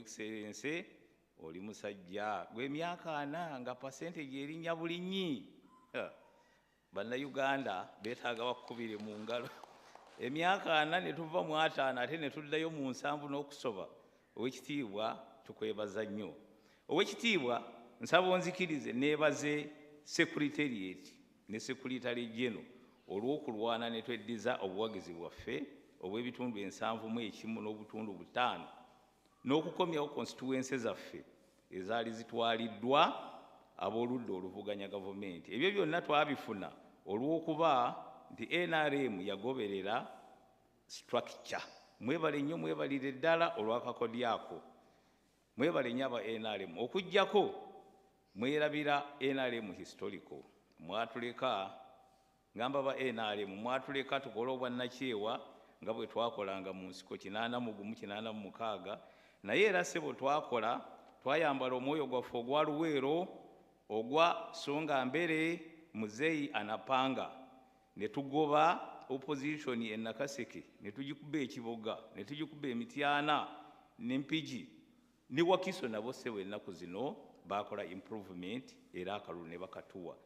Excellency oli musajja gwe myaka 4 nga percentage erinnya bulinyi bannayuganda beetaaga bakubire mu ngalo emyaka 4 ne tuva mu 5 ate ne tuddayo mu 7 n'okusoba owekitiibwa tukwebaza nnyo owekitiibwa nsaba onzikirize neebaze Secretariat ne Secretary General olw'okulwana ne tweddiza obuwagizi bwaffe obw'ebitundu 71 n'obutundu 5 n'okukomyawo constituency zaffe ezaali zitwaliddwa ab'oludda oluvuganya gavumenti. Ebyo byonna twabifuna olw'okuba nti NRM yagoberera structure. Mwebale nnyo mwebalire ddala olw'akakodi ako. Mwebale nnyo aba NRM. Okuggyako mwerabira NRM historical. Mwatuleka ngamba ba NRM mwatuleka tukole obwannakyewa nga bwe twakolanga mu nsiko 81 naye era ssebo twakola twayambala omwoyo gwaffe ogwa luweero ogwa songa mbere Muzeeyi anapanga ne tugoba opposition e Nakaseke ne tugikuba ekiboga ne tugikuba emityana n'empigi ne Wakiso nabo ssebo ennaku zino bakola improvement era akalulu ne bakatuwa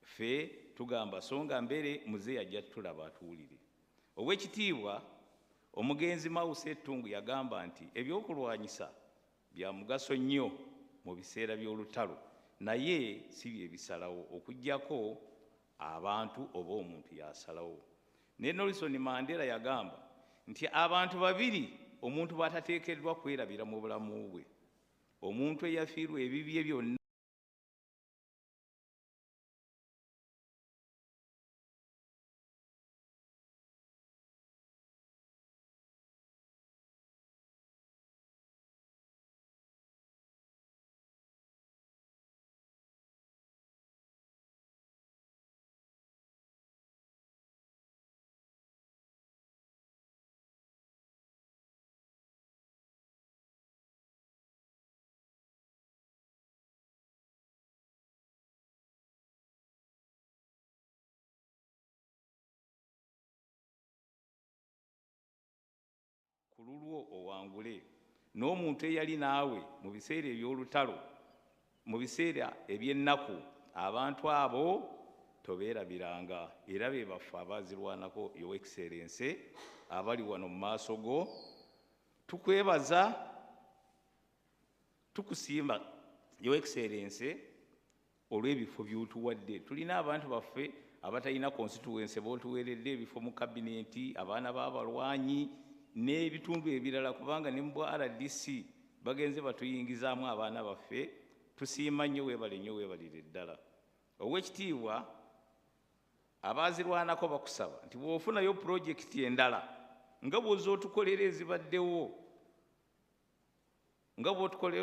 fe tugamba songa mbere Muzeeyi ajja tulaba atuwulire. Owekitiibwa omugenzi Mawuse Ettungu yagamba nti ebyokulwanyisa bya mugaso nnyo mu biseera by'olutalo naye si bye bisalawo okuggyako abantu oba omuntu yasalawo. Ne Nelson Mandela yagamba nti abantu babiri omuntu batateekeddwa kwerabira mu bulamu bwe omuntu eyafiirwa ebibye byonna kululwo owangule n'omuntu eyali naawe mu biseera eby'olutalo mu biseera eby'ennaku abantu abo tobeerabiranga era be baffe abazirwanako Your Excellency abali wano mu maaso go tukwebaza tukusiima Your Excellency olw'ebifo by'otuwadde. Tulina abantu baffe abatalina constituency b'otuweeredde ebifo mu kabineti abaana b'abalwanyi n'ebitundu ebirala kubanga ne mu RDC bagenze batuyingizaamu abaana baffe tusiima nnyo weebale nnyo weebalire ddala. Owekitiibwa abaazirwanako bakusaba nti bw'ofunayo pulojekiti endala nga bw'ozootukolera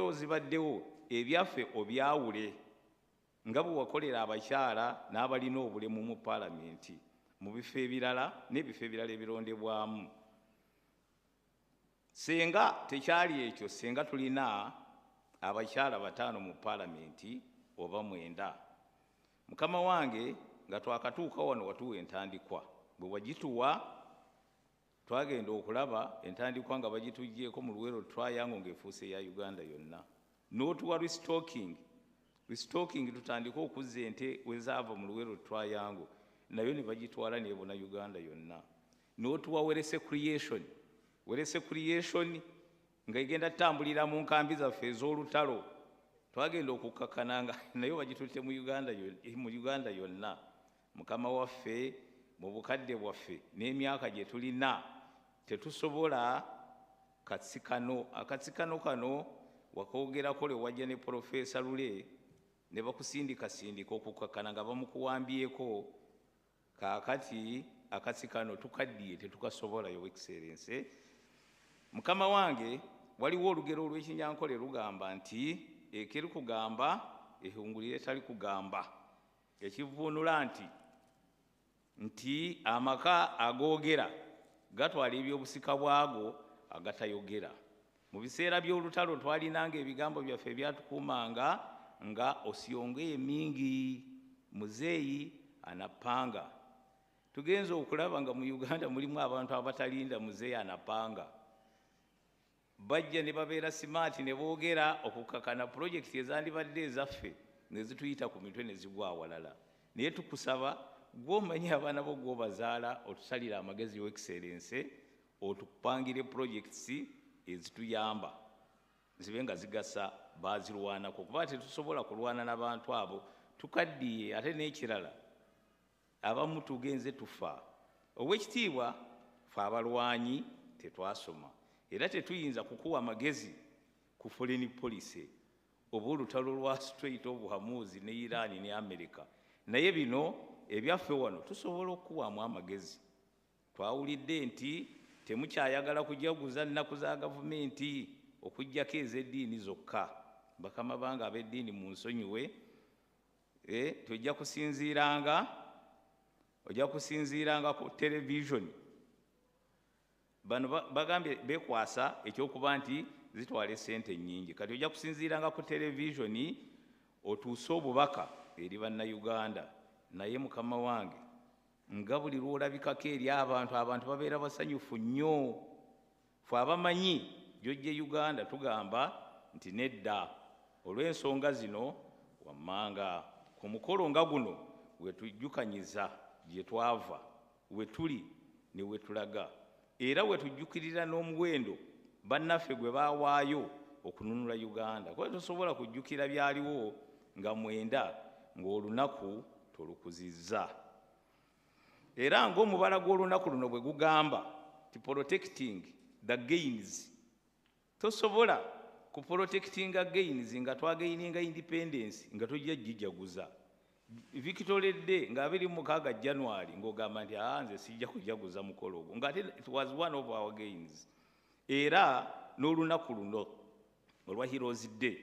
ezibaddewo ebyaffe obyawule nga bwe wakolera abakyala n'abalina obulemu mu paalamenti mu bifo ebirala n'ebifo ebirala ebirondebwamu. Senga tekyali ekyo senga tulina abakyala 5 mu paalamenti oba 9. Mukama wange nga twakatuuka wano watuwa entandikwa bwe wagituwa twagenda okulaba entandikwa nga bagituggyeeko mu Luweero Triangle ng'efuuse ya Uganda yonna n'otuwa restocking tutandika okuzza ente wezaava mu Luweero Triangle nayo ne bagitwala n'ebona Uganda yonna n'otuwa werese creation nga igenda tambulira mu nkambi zaffe ez'olutalo twagenda okukakkana nga nayo bagitutte mu Uganda yonna. Mukama waffe mu bukadde bwaffe n'emyaka gye tulina tetusobola akatsikano kano wakoogerako le wajja ne Profesa Lule ne bakusindikasindika okukakkana nga bamukuwambyeko kaakati akatsikano tukaddiye tetukasobola Your Excellency. Mukama wange waliwo olugero olw'Ekinyankole lugamba nti ekiri kugamba ehungulire tali kugamba ekivuunula nti amaka agoogera gatwala ebyobusika bwago agatayogera. Mu biseera by'olutalo twalinanga ebigambo byaffe ebyatukuumanga nga osyongeye mingi Muzeeyi anapanga. Tugenze okulaba nga mu Uganda mulimu abantu abatalinda Muzeeyi anapanga. bajja ne babeera smart ne boogera okukakana pulojekiti ezandibadde ezaffe ne zituyita ku mitwe ne zigwa awalala. Naye tukusaba gw'omanyi abaana bo gw'obazaala otusalira amagezi yo excellence, otupangire projects ezituyamba zibe nga zigasa bazirwanako, kuba tetusobola kulwana n'abantu abo tukaddiye. Ate n'ekirala abamu tugenze tufa. Obwekitiibwa fe abalwanyi tetwasoma era tetuyinza kukuwa amagezi ku foreign policy oba olutalo lwa Strait of Hormuz ne Iran ne America. Naye bino ebyaffe wano tusobola okukuwamu amagezi. Twawulidde nti temukyayagala kujaguza nnaku za gavumenti okujjako ez'eddiini zokka. Bakama bange ab'eddiini mu nsonyiwe, ojja kusinziiranga ku television. Bano bagambye bekwasa ekyokuba nti zitwala essente nnyingi. Kati ojja kusinziiranga ku television otuuse obubaka eri bannayuganda. Naye mukama wange nga buli lwolabikako eri abantu babeera basanyufu nnyo. Ffe abamanyi gy'ojje Uganda tugamba nti nedda olw'ensonga zino wammanga. Ku mukolo nga guno wetujjukanyiza gye twava, we tuli ne we tulaga, era wetujjukirira n'omuwendo bannaffe gwe baawaayo okununula Uganda. Kuba tosobola kujjukira byaliwo nga mwenda ng'olunaku tolukuzizza. Era ng'omubala gw'olunaku luno bwe gugamba ti protecting the gains, tosobola ku protecting gains nga twagaininga independence nga tojja gijaguza. Victory nga 26 January ng'ogamba nti nze sijja kujaguza mukolo ogwo, nga it was one of our gains. Era n'olunaku luno olwa Heroes Day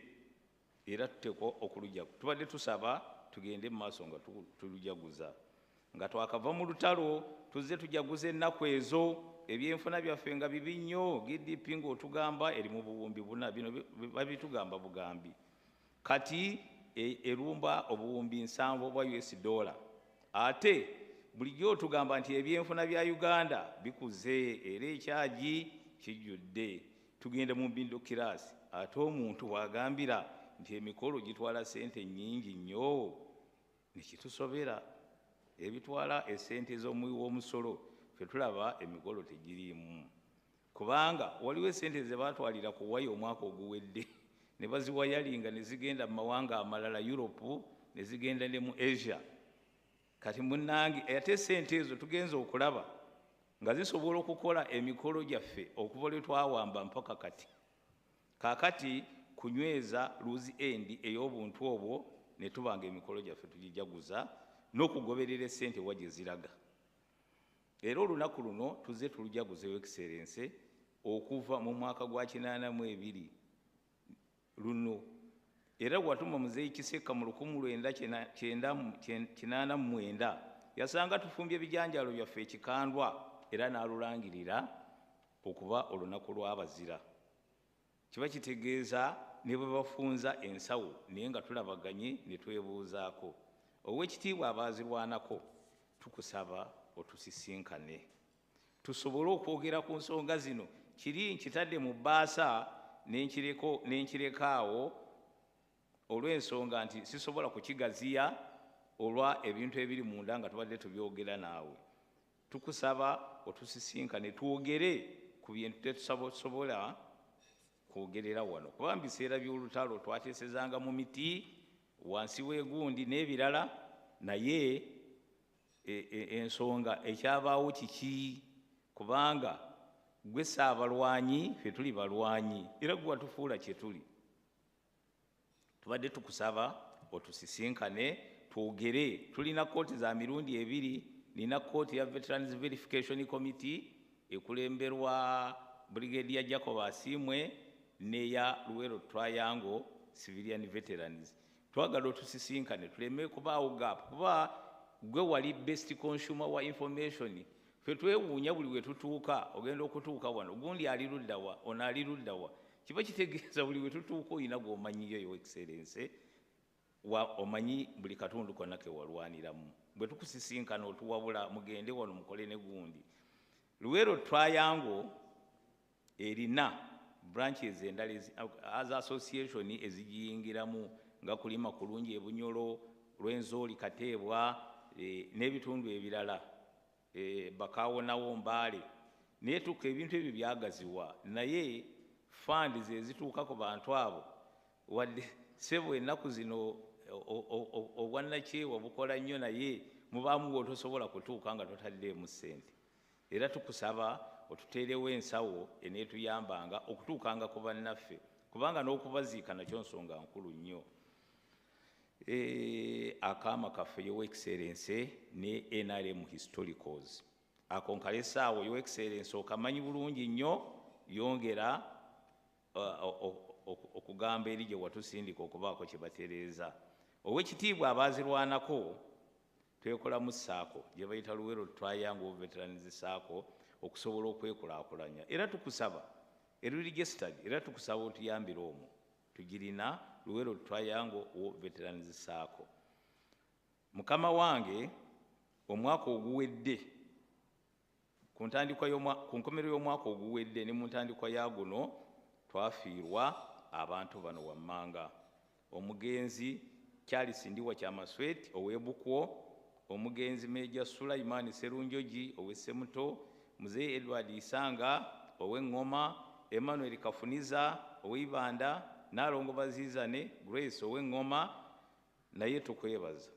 era tuteekwa okulujaguza. Tubadde tusaba tugende mu maaso nga tulujaguza, nga twakava mu lutalo tuzze tujaguza ennaku ezo. Ebyenfuna byaffe nga bibi nnyo, GDP ng'otugamba eri mu buwumbi 4, bino babitugamba bugambi. Kati erumba obuwumbi 7 bwa $. Ate bulijjo otugamba nti ebyenfuna bya Uganda bikuze era ekyagi kijjudde. Tugenda mu mbindo kirasi, ate omuntu wagambira nti emikolo gitwala ssente nnyingi nnyo. Nekitusobera ebitwala essente z'omuwi w'omusolo ffe tulaba emikolo tegiriimu, kubanga waliwo essente ze baatwalira ku waya omwaka oguwedde ne baziwayalinga ne zigenda mu mawanga amalala, Europe ne zigenda ne mu Asia. Kati munnange ate essente ezo tugenza okulaba nga zisobola okukola emikolo gyaffe okuva lwe twawamba mpaka kati. Kaakati kunyweza lose end ey'obuntu obwo ne tubanga emikolo gyaffe tugijaguza n'okugoberera essente wa gye ziraga. Era olunaku luno tuzze tulujaguzeyo excellence okuva mu mwaka gwa 82 luno. Era watuma Muzeeyi Kiseka mu 1989 yasanga tufumbye ebijanjalo byaffe ekikandwa era n'alulangirira okuba olunaku lw'abazira. Kiba kitegeeza ne bwe bafunza ensawo naye nga tulabaganye ne twebuuzaako. Ow'ekitiibwa abaazirwanako tukusaba otusisinkane tusobole okwogera ku nsonga zino. Kiri nkitadde mu bbaasa n'enkirekaawo olw'ensonga nti sisobola kukigaziya olwa ebintu ebiri munda nga tubadde tubyogera naawe. Tukusaba otusisinkane twogere ku bintu tetusobola kwogerera wano, kuba mu biseera by'olutalo twateesezanga mu miti wansi w'egundi n'ebirala. Naye ensonga ekyabaawo kiki? Kubanga gwe saabalwanyi, ffe tuli balwanyi era gwe watufuula kye tuli. Tubadde tukusaba otusisinkane twogere. Tulina kooti za mirundi 2. Nina kooti ya Veterans Verification Committee ekulemberwa Brigadier Jacob Asimwe neya Luwero Triangle Civilian Veterans. Twagala otusisinkane tuleme kubaawo gap, kuba gwe wali best consumer wa information. Ffe twewuunya buli we tutuuka, ogenda okutuuka wano gundi ali ludda wa, ono ali ludda wa. Kiba kitegeeza buli we tutuuka olina gw'omanyiyo yo excellence, omanyi buli katundu konna ke walwaniramu. Bwe tukusisinkana otuwabula mugende wano mukole ne gundi. Luwero Triangle erina branches endala as association ezigiyingiramu nga kulima kulungi ebunyolo lwenzooli kateebwa n'ebitundu ebirala bakaawonawo mbaale naye tukka ebintu ebyo byagaziwa naye fund zezituuka ku bantu abo wadde sebo ennaku zino obwannakyewa bukola nnyo naye mubaamu wotosobola kutuuka nga totaddeemu ssente era tukusaba otuteerewo ensawo eneetuyambanga okutuukanga ku bannaffe kubanga n'okubaziika nakyo nsonga nkulu nnyo. Akaama kaffe Your Excellency ne NRM Historicals ako nkalesaawo Your Excellency okamanyi bulungi nnyo yongera okugamba eri gye watusindika okubaako kye batereeza. Owekitiibwa abaazirwanako twekolamu ssaako gye bayita Luweero Triangle Veterans Ssaako okusobola okwekulaakulanya era tukusaba registered era tukusaba otuyambire omwo tugirina Luweero Triangle Veterans Ssaako. Mukama wange omwaka oguwedde ku nkomerero y'omwaka oguwedde ne mu ntandikwa ya guno twafiirwa abantu bano wammanga: omugenzi Charles Ndiwa Kyamasweti ow'Ebukwo, omugenzi Meja Sulaiman Serunjogi ow'Essemuto, Mzee Edward Isanga ow'Engoma, Emmanuel Kafuniza ow'Ibanda, Nalongo Bazizane Grace ow'Engoma. Naye tukwebaza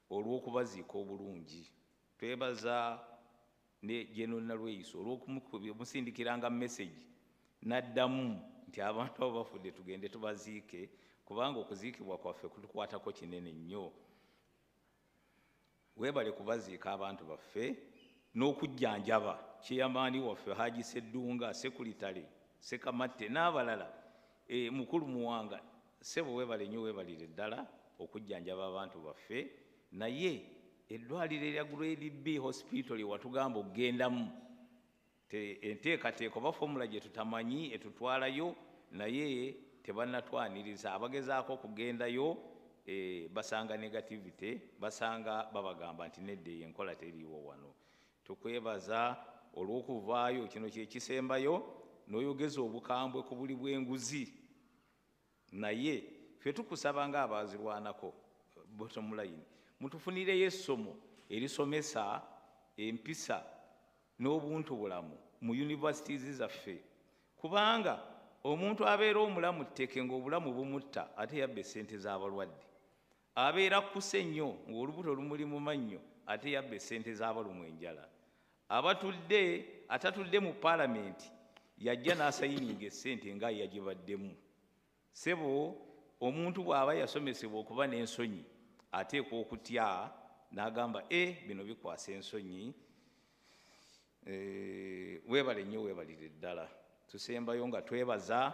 olw'okubaziika obulungi, twebaza ne General Nalweyiso olw'okumusindikiranga message n'addamu nti abantu abo bafudde tugende tubaziike kubanga okuziikibwa kwaffe kutukwatako kinene nnyo. Weebale kubaziika abantu baffe n'okujjanjaba Kyeyamaani waffe Haji Seddunga, Sekuritale Sekamatte n'abalala mukulu Muwanga. Ssebo weebale nnyo, weebalire ddala okujjanjaba abantu baffe. Naye eddwaliro erya Grade B hospital watugamba okugendamu enteekateeka oba formula gye tutamanyi etutwalayo naye tebannatwaniriza. Abagezaako okugendayo basanga negativity, basanga babagamba nti nedda enkola teriiwo wano. Tukwebaza olw'okuvaayo, kino kye kisembayo n'oyogeza obukambwe ku buli bw'enguzi. Naye ffe tukusaba ng'abaazirwanako bottom line mutufunireyo essomo erisomesa empisa n'obuntu bulamu mu universities zaffe, kubanga omuntu abeera omulamu tteke ng'obulamu bumutta ate yabba essente z'abalwadde, abeera kkuse nnyo ng'olubuto lumuli mu mannyo ate yabba essente z'abalumwa enjala, atatudde mu paalamenti yajja n'asayininga essente nga yagibaddemu. Ssebo omuntu bw'aba yasomesebwa okuba n'ensonyi ateekwa okutya n'agamba bino bikwasa ensonyi. Weebale nnyo, weebalire ddala. Tusembayo nga twebaza,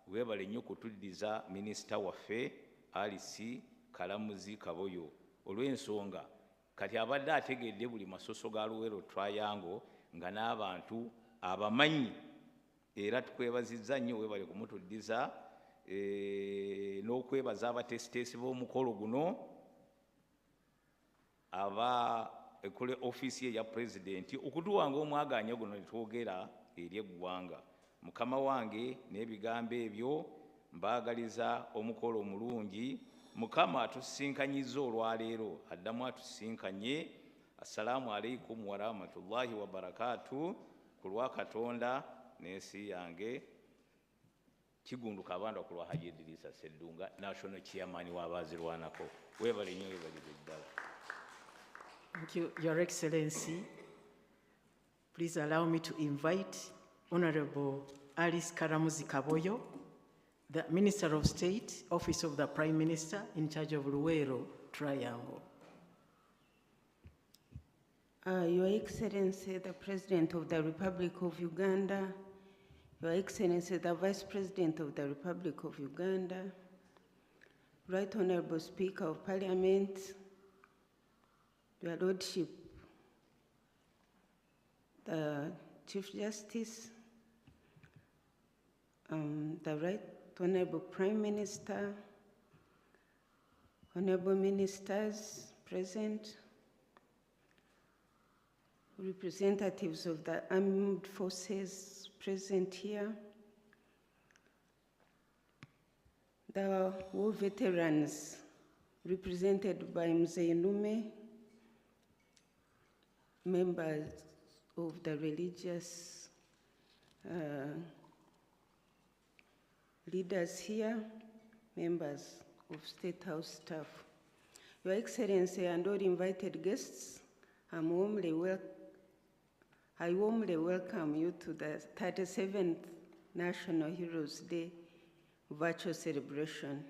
weebale nnyo kutuddiza minisita waffe Alice Kalamuzi Kaboyo olw'ensonga kati abadde ategedde buli masoso ga Luweero Triangle nga n'abantu abamanyi, era tukwebazizza nnyo, weebale kumutuddiza n'okwebaza abatesiteesi b'omukolo guno ekole office eya pulezidenti okutuwanga omwaganya guno netwogera eri eggwanga. Mukama wange n'ebigambo ebyo mbaagaliza omukolo omulungi. Mukama atusinkanyizza olwaleero, addamu atusinkanye. Assalaamu alaikum wa rahmatullahi wa barakatuh. Ku lwa Katonda n'ensi yange Kigunduka Abandwa ku lwa Haji Idrisa Seddunga, National Chairman w'abaazirwanako. Weebale nnyo, weebalire ddala. Thank you, Your Excellency. Please allow me to invite Honorable Alice Kalamuzi Kaboyo, the Minister of State, Office of the Prime Minister, in charge of Luweero Triangle. Your Excellency, the President of the Republic of Uganda, Your Excellency, the Vice President of the Republic of Uganda, Right Honorable Speaker of Parliament, Your Lordship, the Chief Justice, the Right Honorable Prime Minister, Honorable Ministers present, representatives of the armed forces present here, the war veterans represented by Museveni, members of the religious leaders here, members of State House staff, Your Excellency and all invited guests, I warmly welcome you to the 37th National Heroes Day virtual celebration.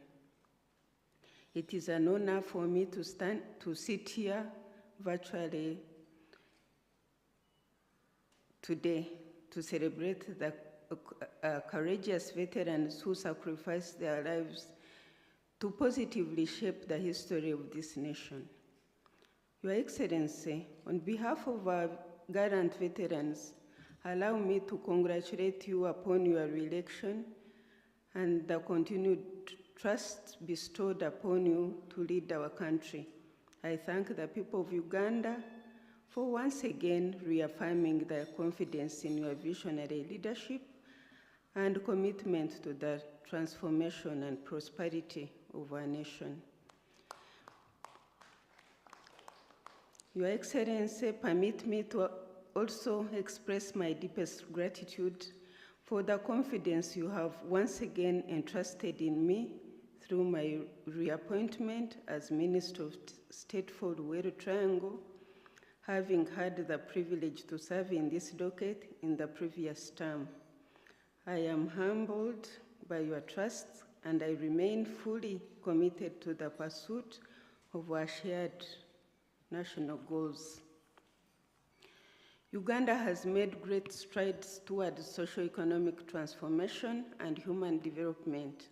It is an honor for me to sit here virtually today to celebrate the courageous veterans who sacrificed their lives to positively shape the history of this nation. Your Excellency, on behalf of our gallant veterans, allow me to congratulate you upon your re-election and the continued trust bestowed upon you to lead our country. I thank the people of Uganda for once again reaffirming their confidence in your visionary leadership and commitment to the transformation and prosperity of our nation. Your Excellency, permit me to also express my deepest gratitude for the confidence you have once again entrusted in me through my reappointment as Minister of State for Luweero Triangle, having had the privilege to serve in this docket in the previous term. I am humbled by your trust, and I remain fully committed to the pursuit of our shared national goals. Uganda has made great strides towards socio-economic transformation and human development.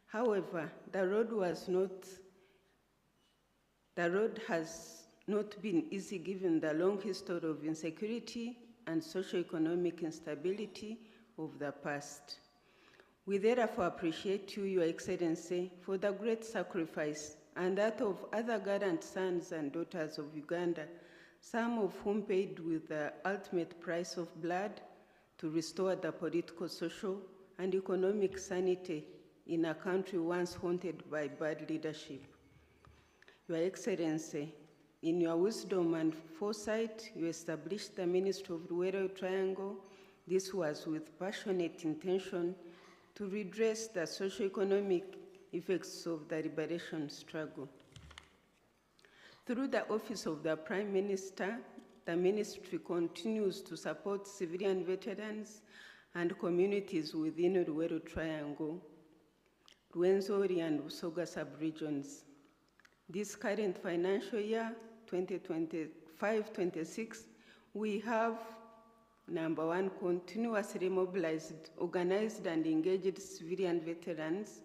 However, the road has not been easy given the long history of insecurity and socio-economic instability of the past. We therefore appreciate you, Your Excellency, for the great sacrifice and that of other gallant sons and daughters of Uganda, some of whom paid with the ultimate price of blood to restore the political, social, and economic sanity in a country once haunted by bad leadership. Your Excellency, in your wisdom and foresight, you established the Ministry of Luweero Triangle. This was with passionate intention to redress the socio-economic effects of the liberation struggle. Through the Office of the Prime Minister, the Ministry continues to support civilian veterans and communities within the Luweero Triangle, Rwenzori and Busoga sub-regions. This current financial year, 2025-26, we have, number one, continuously mobilized, organized, and engaged civilian veterans.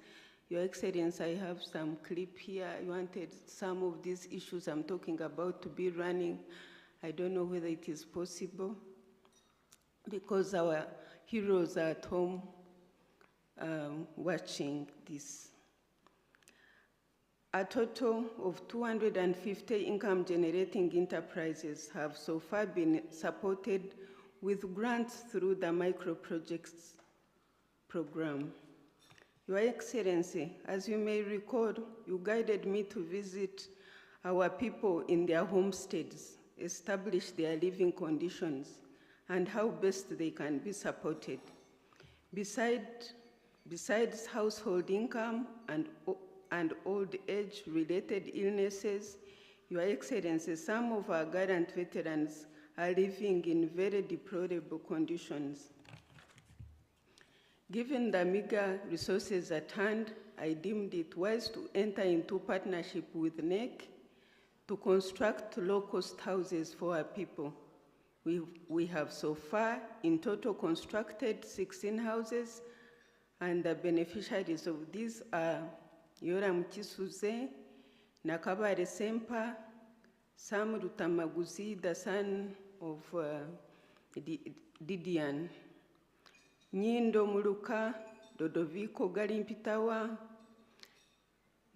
Your Excellency, I have some clip here. I wanted some of these issues I'm talking about to be running. I don't know whether it is possible because our heroes are at home watching this. A total of 250 income-generating enterprises have so far been supported with grants through the micro-projects program. Your Excellency, as you may recall, you guided me to visit our people in their homesteads, establish their living conditions, and how best they can be supported. Besides household income and old age-related illnesses, Your Excellency, some of our gallant veterans are living in very deplorable conditions. Given the meager resources at hand, I deemed it wise to enter into partnership with NEC to construct low-cost houses for our people. We have so far in total constructed 16 houses, and the beneficiaries of these are Yoram Chisuze, Nakabare Sempa, Sam Rutamaguzi, the son of Didian, Nyindo Muluka, Dodoviko Galimpitawa,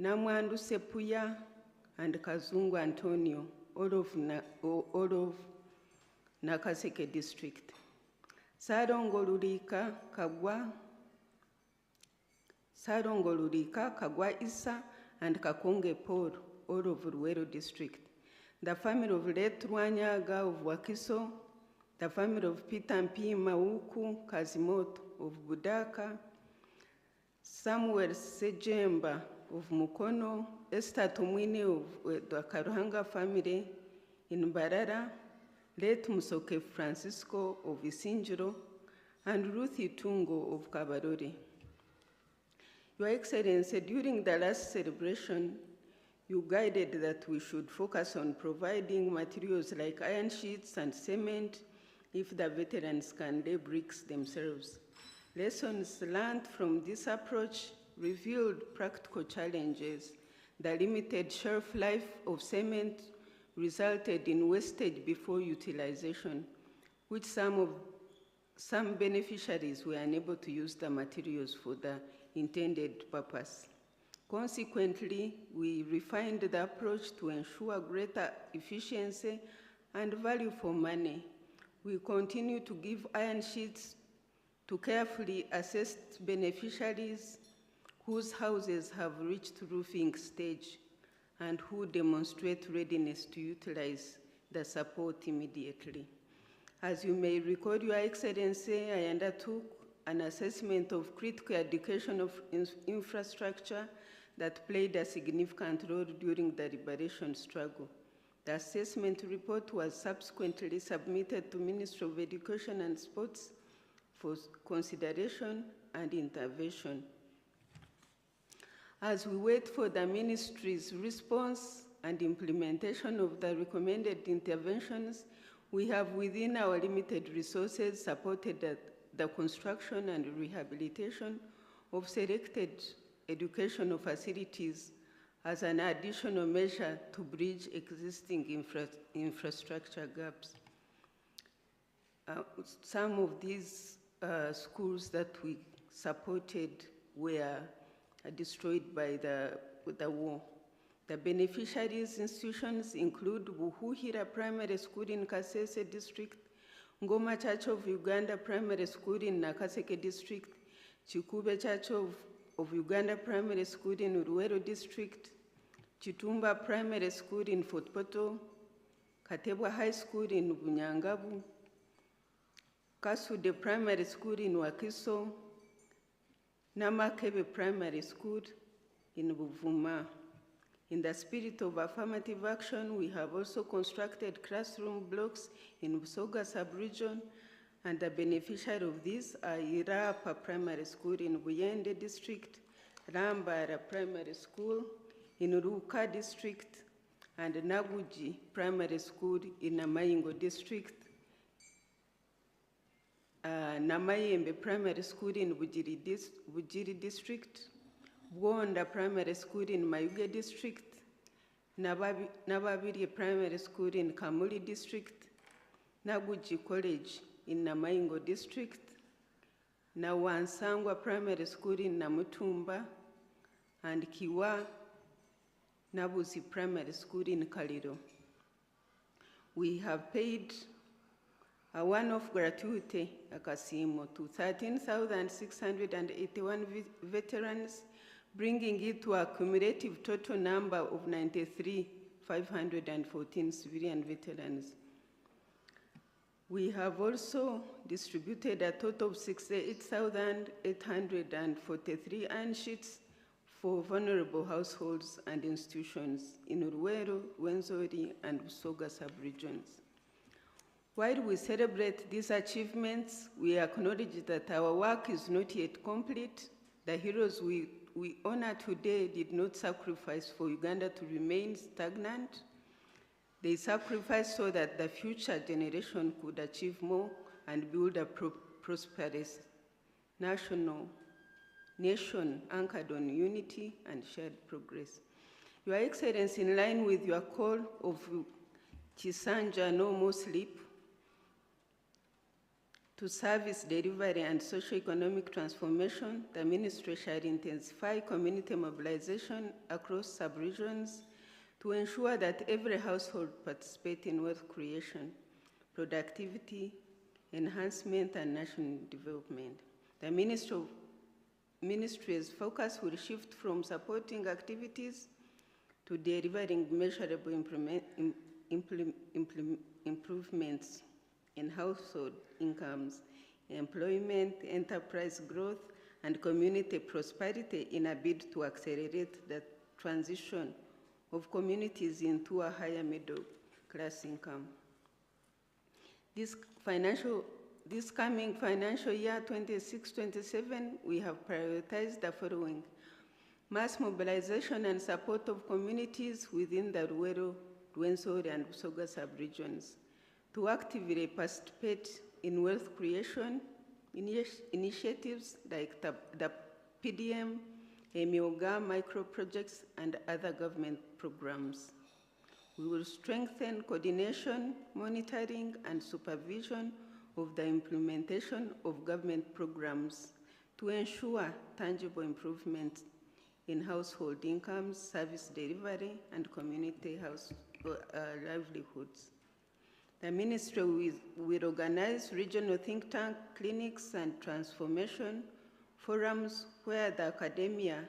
Namwandu Sepuya, and Kazungu Antonio, all of Nakaseke district. Sarongo Lulika Kagwa, Sarongo Lurika, Kagwa Isa, and Kakonge Paul, all of Luwero district. The family of Let Rwanyaga of Wakiso, the family of Peter Mpi Mauku Kazimoto of Budaka, Samuel Sejemba of Mukono, Esther Tumwini of the Karuhanga family in Barara, Let Musoke Francisco of Isinjiro, and Ruth Itungo of Kabarore. Your Excellency, during the last celebration, you guided that we should focus on providing materials like iron sheets and cement if the veterans can lay bricks themselves. Lessons learned from this approach revealed practical challenges. The limited shelf life of cement resulted in wastage before utilization, which some beneficiaries were unable to use the materials for the intended purpose. Consequently, we refined the approach to ensure greater efficiency and value for money. We continue to give iron sheets to carefully assessed beneficiaries whose houses have reached roofing stage and who demonstrate readiness to utilize the support immediately. As you may recall, Your Excellency, I undertook an assessment of critical education of infrastructure that played a significant role during the liberation struggle. The assessment report was subsequently submitted to Ministry of Education and Sports for consideration and intervention. As we wait for the ministry's response and implementation of the recommended interventions, we have within our limited resources supported the construction and rehabilitation of selected educational facilities as an additional measure to bridge existing infrastructure gaps. Some of these schools that we supported were destroyed by the war. The beneficiaries' institutions include Buhuhira Primary School in Kasese District, Ngoma Church of Uganda Primary School in Nakaseke District, Chikube Church of Uganda Primary School in Luwero District, Chitumba Primary School in Fort Portal, Katebwa High School in Bunyangabu, Kasude Primary School in Wakiso, Namakebe Primary School in Buvuma. In the spirit of affirmative action, we have also constructed classroom blocks in Busoga sub-region, and the beneficiary of these are Irapa Primary School in Buyende District, Rambara Primary School in Ruka District, and Naguji Primary School in Namaingo District, Namayembe Primary School in Bujiri District, Bwonda Primary School in Mayuge District, Nababiri Primary School in Kamuli District, Naguji College in Namaingo District, Nawansangwa Primary School in Namutumba, and Kiwa Nabusi Primary School in Kaliro. We have paid a one-off gratuity, Akasimo, to 13,681 veterans, bringing it to a cumulative total number of 93,514 civilian veterans. We have also distributed a total of 68,843 iron sheets for vulnerable households and institutions in Luwero, Wenzori, and Busoga sub-regions. While we celebrate these achievements, we acknowledge that our work is not yet complete. The heroes we honor today did not sacrifice for Uganda to remain stagnant. They sacrificed so that the future generation could achieve more and build a prosperous nation anchored on unity and shared progress. Your Excellency, in line with your call of Chisanja, no more sleep, to service delivery and socio-economic transformation, the ministry shall intensify community mobilization across sub-regions to ensure that every household participates in wealth creation, productivity, enhancement, and national development. The Ministry ministry's focus will shift from supporting activities to delivering measurable improvements in household incomes, employment, enterprise growth, and community prosperity in a bid to accelerate the transition of communities into a higher middle class income. This coming financial year 26-27, we have prioritized the following: mass mobilization and support of communities within the Ruwero, Rwenzori, and Busoga sub-regions to actively participate in wealth creation initiatives like the PDM, Emioga micro-projects, and other government programs. We will strengthen coordination, monitoring, and supervision of the implementation of government programs to ensure tangible improvements in household incomes, service delivery, and community livelihoods. The ministry will organize regional think tank clinics and transformation forums where the academia,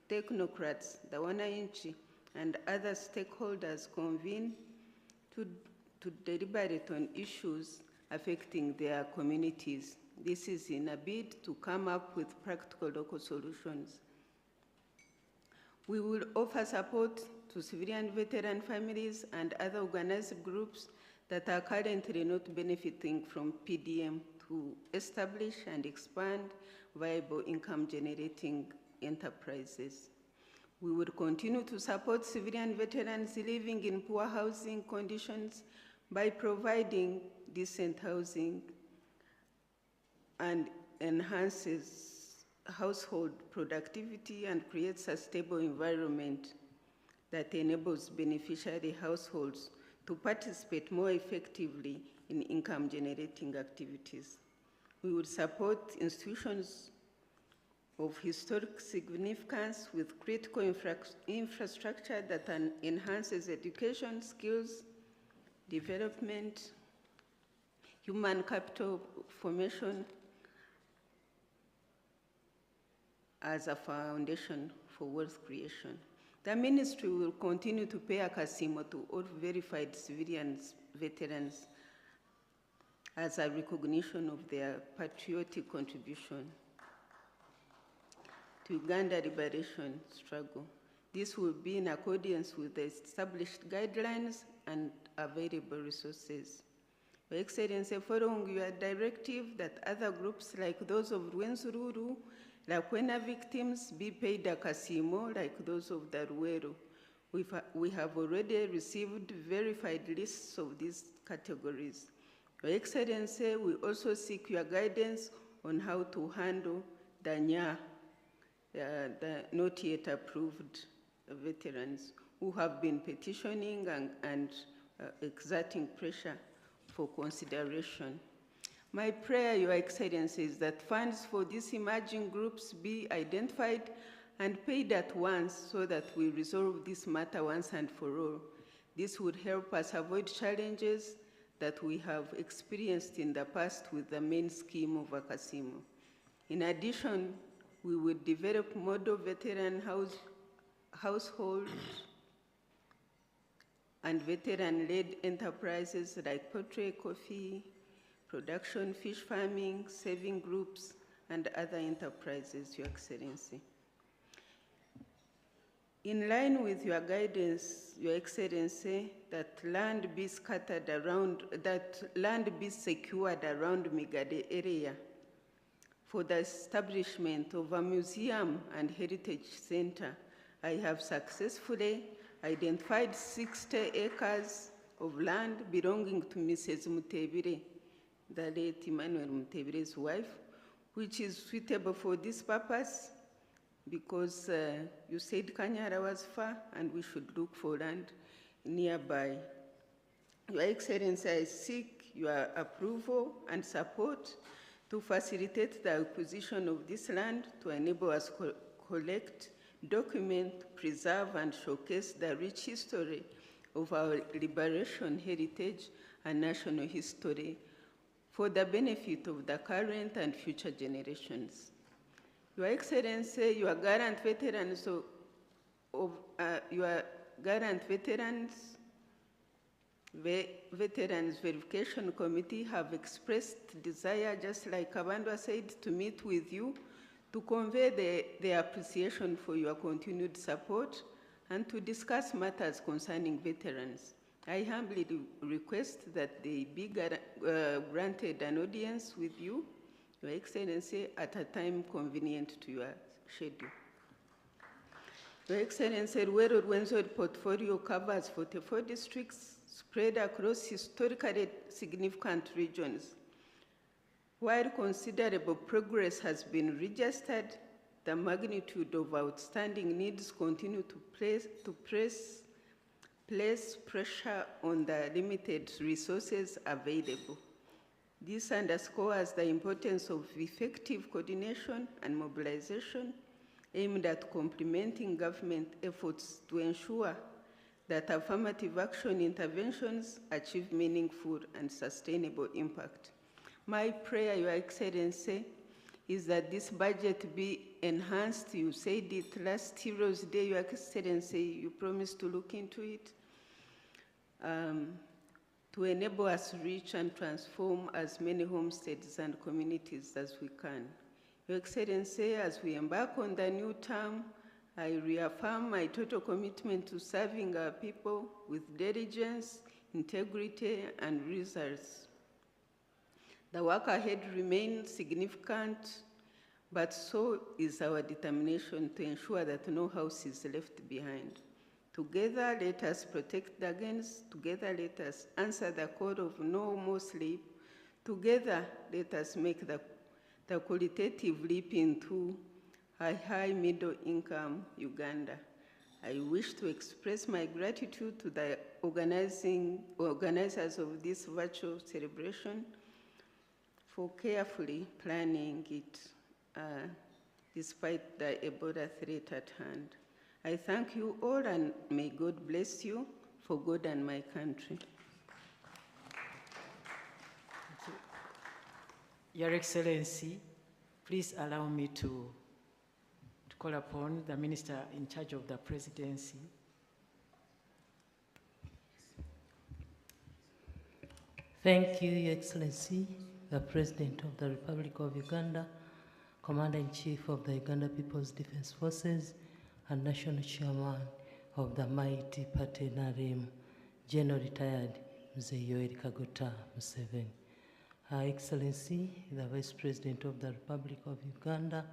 technocrats, the wananchi, and other stakeholders convene to deliberate on issues affecting their communities. This is in a bid to come up with practical local solutions. We will offer support to civilian veteran families and other organized groups that are currently not benefiting from PDM to establish and expand viable income-generating enterprises. We will continue to support civilian veterans living in poor housing conditions by providing decent housing and enhances household productivity and creates a stable environment that enables beneficiary households to participate more effectively in income-generating activities. We will support institutions of historic significance with critical infrastructure that enhances education, skills, development, human capital formation as a foundation for wealth creation. The ministry will continue to pay a kasimo to all verified civilians, veterans, as a recognition of their patriotic contribution to Uganda liberation struggle. This will be in accordance with the established guidelines and available resources. Your Excellency, following your directive that other groups like those of Rwenzururu, Lakwena victims be paid a kasimo like those of the Ruwero. We have already received verified lists of these categories. Your Excellency, we also seek your guidance on how to handle the not yet approved veterans who have been petitioning and exerting pressure for consideration. My prayer, Your Excellency, is that funds for these emerging groups be identified and paid at once so that we resolve this matter once and for all. This would help us avoid challenges that we have experienced in the past with the main scheme of Akasimo. In addition, we will develop model veteran households and veteran-led enterprises like poultry, coffee, production, fish farming, saving groups, and other enterprises, Your Excellency. In line with your guidance, Your Excellency, that land be scattered around, that land be secured around Migade area for the establishment of a museum and heritage center, I have successfully identified 60 acres of land belonging to Mrs. Mutebire, the late Emmanuel Mutebire's wife, which is suitable for this purpose because you said Kanyara was far and we should look for land nearby. Your Excellency, I seek your approval and support to facilitate the acquisition of this land to enable us to collect, document, preserve, and showcase the rich history of our liberation heritage and national history for the benefit of the current and future generations. Your Excellency, your Garant Veterans Veterans Verification Committee have expressed desire, just like Kabandwa said, to meet with you to convey their appreciation for your continued support and to discuss matters concerning veterans. I humbly request that they be granted an audience with you, Your Excellency, at a time convenient to your schedule. Your Excellency, Ruwero Rwenzori portfolio covers 44 districts spread across historically significant regions. While considerable progress has been registered, the magnitude of outstanding needs continue to place pressure on the limited resources available. This underscores the importance of effective coordination and mobilization aimed at complementing government efforts to ensure that affirmative action interventions achieve meaningful and sustainable impact. My prayer, Your Excellency, is that this budget be enhanced. You said it last Heroes Day, Your Excellency, you promised to look into it, to enable us to reach and transform as many homesteads and communities as we can. Your Excellency, as we embark on the new term, I reaffirm my total commitment to serving our people with diligence, integrity, and results. The work ahead remains significant, but so is our determination to ensure that no house is left behind. Together, let us protect the gains. Together, let us answer the call of no more sleep. Together, let us make the qualitative leap into a high middle income Uganda. I wish to express my gratitude to the organizers of this virtual celebration for carefully planning it despite the Ebola threat at hand. I thank you all and may God bless you for God and my country. Your Excellency, please allow me to call upon the Minister in charge of the presidency. Thank you, Your Excellency, the President of the Republic of Uganda, Commander-in-Chief of the Uganda People's Defense Forces, and National Chairman of the mighty party NRM, General Retired Museveni. Excellency, the Vice President of the Republic of Uganda,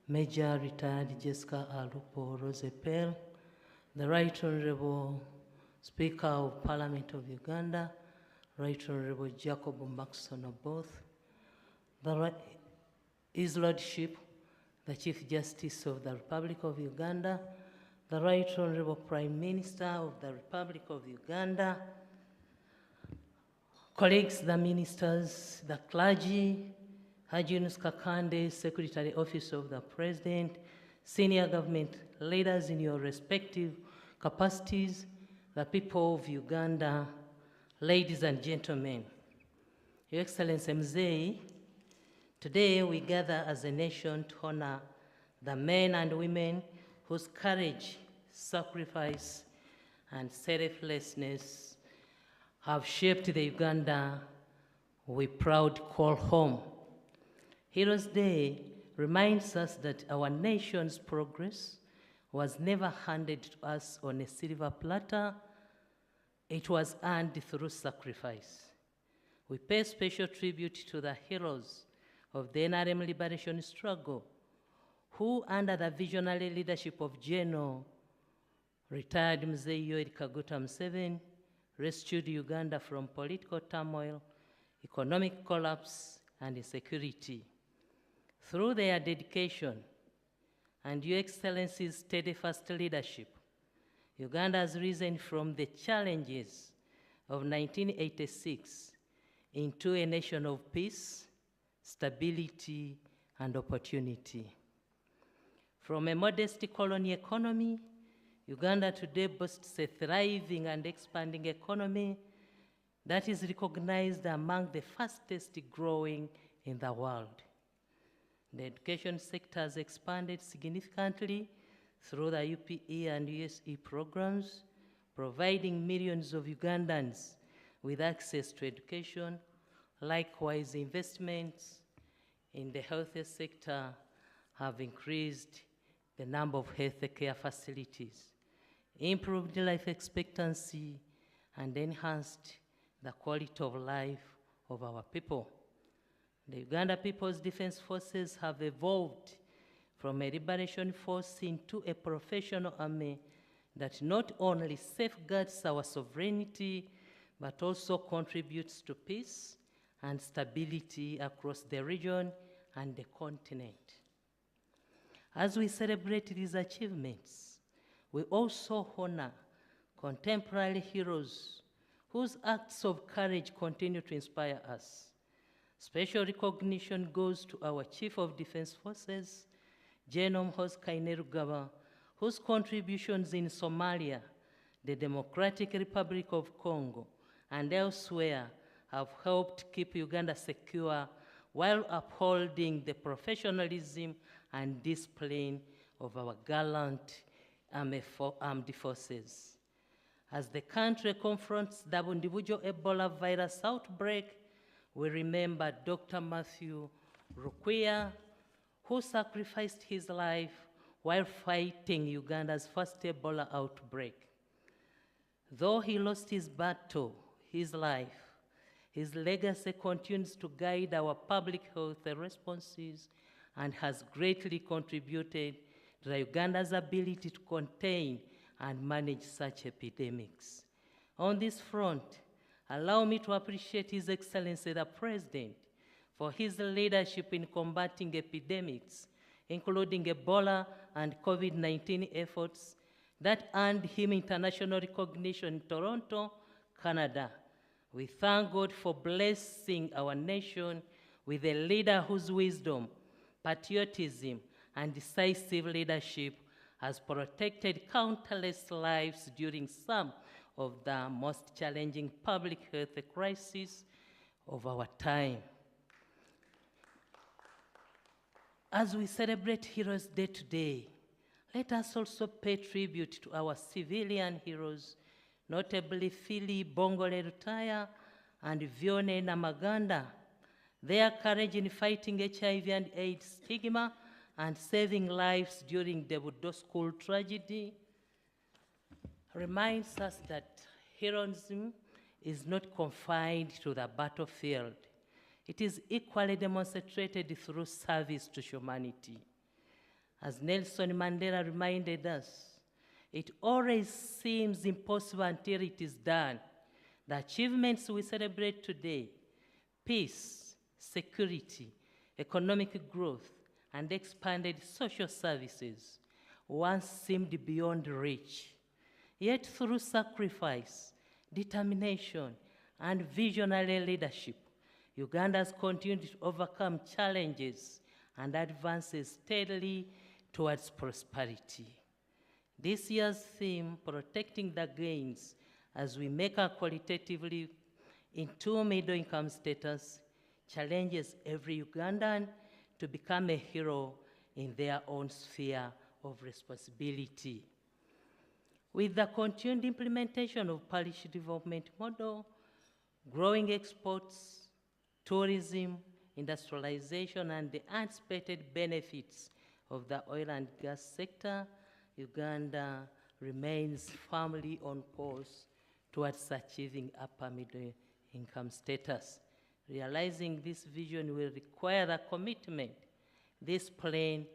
Major Retired Jessica Alupo Rosepel, the Right Honorable Speaker of Parliament of Uganda, Right Honorable Jacob Maxson Oboth, His Lordship, the Chief Justice of the Republic of Uganda, the Right Honorable Prime Minister of the Republic of Uganda, colleagues, the ministers, the clergy, Hajinus Kakande, Secretary Office of the President, senior government leaders in your respective capacities, the people of Uganda, ladies and gentlemen. Your Excellency Mzee, today we gather as a nation to honor the men and women whose courage, sacrifice, and selflessness have shaped the Uganda we proud call home. Heroes Day reminds us that our nation's progress was never handed to us on a silver platter. It was earned through sacrifice. We pay special tribute to the heroes of the NRM liberation struggle, who under the visionary leadership of General Retired Mzee Yoweri Kaguta Museveni rescued Uganda from political turmoil, economic collapse, and insecurity. Through their dedication and Your Excellency's steadfast leadership, Uganda has risen from the challenges of 1986 into a nation of peace, stability, and opportunity. From a modest colony economy, Uganda today boasts a thriving and expanding economy that is recognized among the fastest growing in the world. The education sector has expanded significantly through the UPE and USE programs, providing millions of Ugandans with access to education. Likewise, investments in the healthcare sector have increased the number of healthcare facilities, improved life expectancy, and enhanced the quality of life of our people. The Uganda People's Defense Forces have evolved from a liberation force into a professional army that not only safeguards our sovereignty, but also contributes to peace and stability across the region and the continent. As we celebrate these achievements, we also honor contemporary heroes whose acts of courage continue to inspire us. Special recognition goes to our Chief of Defense Forces, General Muhoozi Kainerugaba, whose contributions in Somalia, the Democratic Republic of Congo, and elsewhere have helped keep Uganda secure while upholding the professionalism and discipline of our gallant armed forces. As the country confronts the Bundibujo Ebola virus outbreak, we remember Dr. Matthew Rukwia, who sacrificed his life while fighting Uganda's first Ebola outbreak. Though he lost his battle, his life, his legacy continues to guide our public health responses and has greatly contributed to Uganda's ability to contain and manage such epidemics. On this front, allow me to appreciate His Excellency the President for his leadership in combating epidemics, including Ebola and COVID-19 efforts that earned him international recognition in Toronto, Canada. We thank God for blessing our nation with a leader whose wisdom, patriotism, and decisive leadership has protected countless lives during some of the most challenging public health crises of our time. As we celebrate Heroes Day today, let us also pay tribute to our civilian heroes, notably Philly Bongole Rutaya and Vione Namaganda. Their courage in fighting HIV and AIDS stigma and saving lives during the Budo School tragedy reminds us that heroism is not confined to the battlefield. It is equally demonstrated through service to humanity. As Nelson Mandela reminded us, it always seems impossible until it is done. The achievements we celebrate today, peace, security, economic growth, and expanded social services, once seemed beyond reach. Yet through sacrifice, determination, and visionary leadership, Uganda has continued to overcome challenges and advances steadily towards prosperity. This year's theme, Protecting the Gains, as we make our qualitatively into middle-income status, challenges every Ugandan to become a hero in their own sphere of responsibility. With the continued implementation of Parish Development Model, growing exports, tourism, industrialization, and the anticipated benefits of the oil and gas sector, Uganda remains firmly on course towards achieving upper middle income status. Realizing this vision will require the commitment, discipline,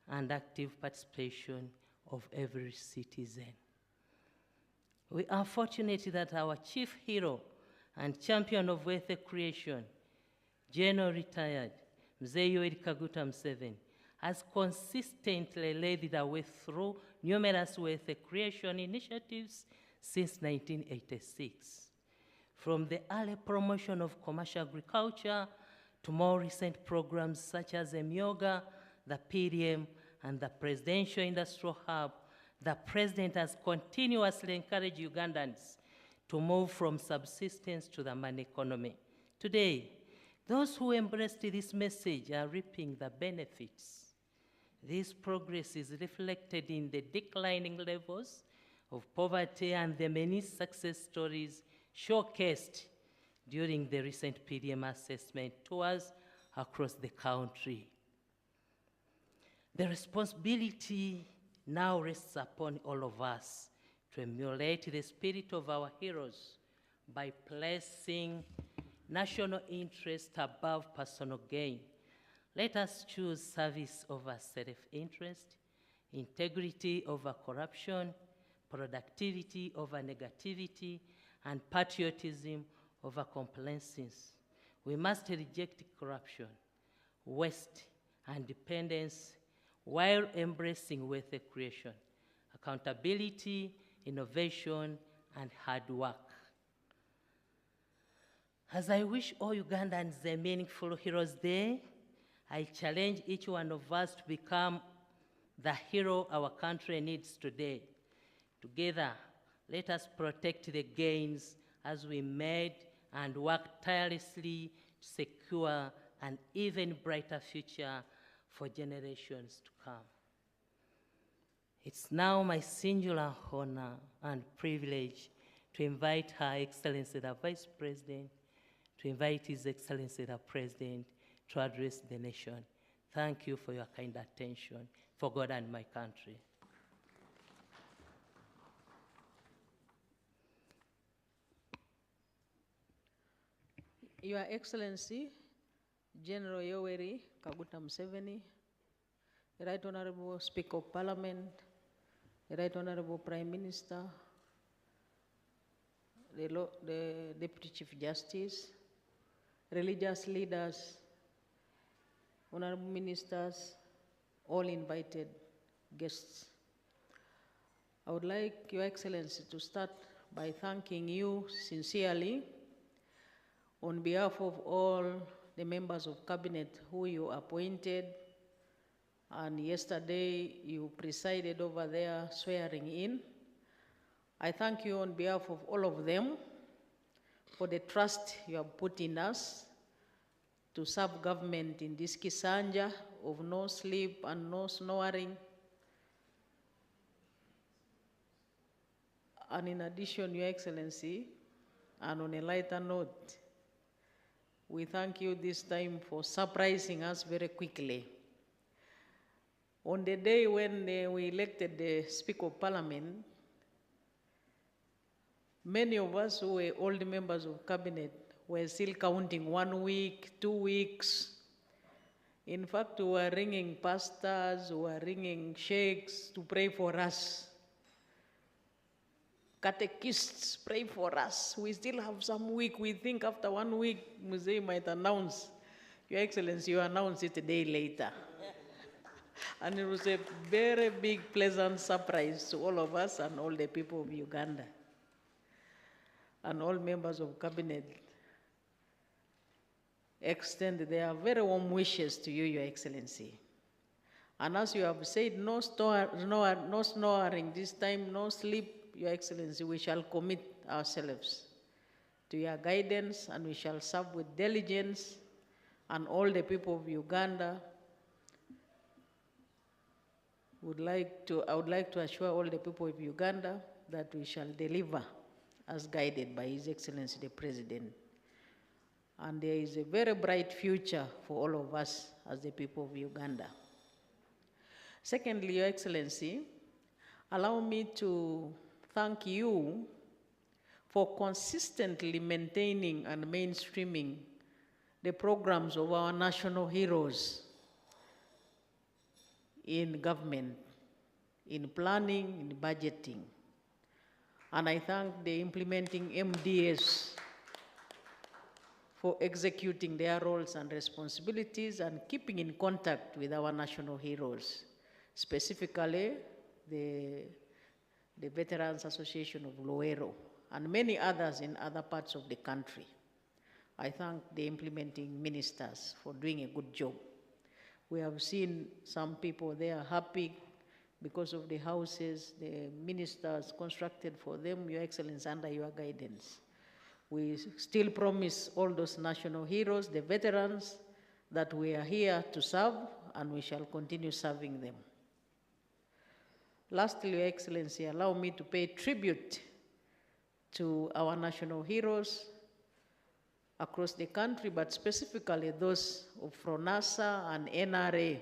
and active participation of every citizen. We are fortunate that our chief hero and champion of wealth creation, General Retired Mzee Yoweri Kaguta Museveni, has consistently led the way through numerous wealth creation initiatives since 1986. From the early promotion of commercial agriculture to more recent programs such as Emyoga, the PDM, and the Presidential Industrial Hub, the President has continuously encouraged Ugandans to move from subsistence to the money economy. Today, Those who embraced this message are reaping the benefits. This progress is reflected in the declining levels of poverty and the many success stories showcased during the recent PDM assessment tours across the country. The responsibility now rests upon all of us to emulate the spirit of our heroes by placing national interest above personal gain. Let us choose service over self-interest, integrity over corruption, productivity over negativity, and patriotism over complacency. We must reject corruption, waste, and dependence while embracing wealth creation, accountability, innovation, and hard work. As I wish all Ugandans a meaningful Heroes Day, I challenge each one of us to become the hero our country needs today. Together, let us protect the gains as we made and work tirelessly to secure an even brighter future for generations to come. It's now my singular honor and privilege to invite Her Excellency the Vice President, to invite His Excellency the President to address the nation. Thank you for your kind attention, for God and my country. Your Excellency, General Yoweri Kaguta Museveni, the Right Honorable Speaker of Parliament, the Right Honorable Prime Minister, the Deputy Chief Justice, religious leaders, honorable ministers, all invited guests. I would like Your Excellency to start by thanking you sincerely on behalf of all the members of cabinet who you appointed, and yesterday you presided over their swearing in. I thank you on behalf of all of them for the trust you have put in us to serve government in this Kisanja of no sleep and no snoring. And in addition, Your Excellency, and on a lighter note, we thank you this time for surprising us very quickly. On the day when we elected the Speaker of Parliament, many of us who were old members of cabinet were still counting 1 week, 2 weeks. In fact, we were ringing pastors, we were ringing sheikhs to pray for us. Catechists, pray for us. We still have some week. We think after 1 week, Museveni might announce. Your Excellency, you announced it a day later. And it was a very big, pleasant surprise to all of us and all the people of Uganda and all members of cabinet. Extend their very warm wishes to you, Your Excellency. And as you have said, no snoring this time, no sleep, Your Excellency, we shall commit ourselves to your guidance, and we shall serve with diligence, and all the people of Uganda I would like to assure all the people of Uganda that we shall deliver as guided by His Excellency the President. And there is a very bright future for all of us as the people of Uganda. Secondly, Your Excellency, allow me to thank you for consistently maintaining and mainstreaming the programs of our national heroes in government, in planning, in budgeting. And I thank the implementing MDS for executing their roles and responsibilities and keeping in contact with our national heroes, specifically the Veterans Association of Luero and many others in other parts of the country. I thank the implementing ministers for doing a good job. We have seen some people, they are happy because of the houses the ministers constructed for them, Your Excellency, under your guidance. We still promise all those national heroes, the veterans, that we are here to serve and we shall continue serving them. Lastly, Your Excellency, allow me to pay tribute to our national heroes across the country, but specifically those of FRONASA and NRA,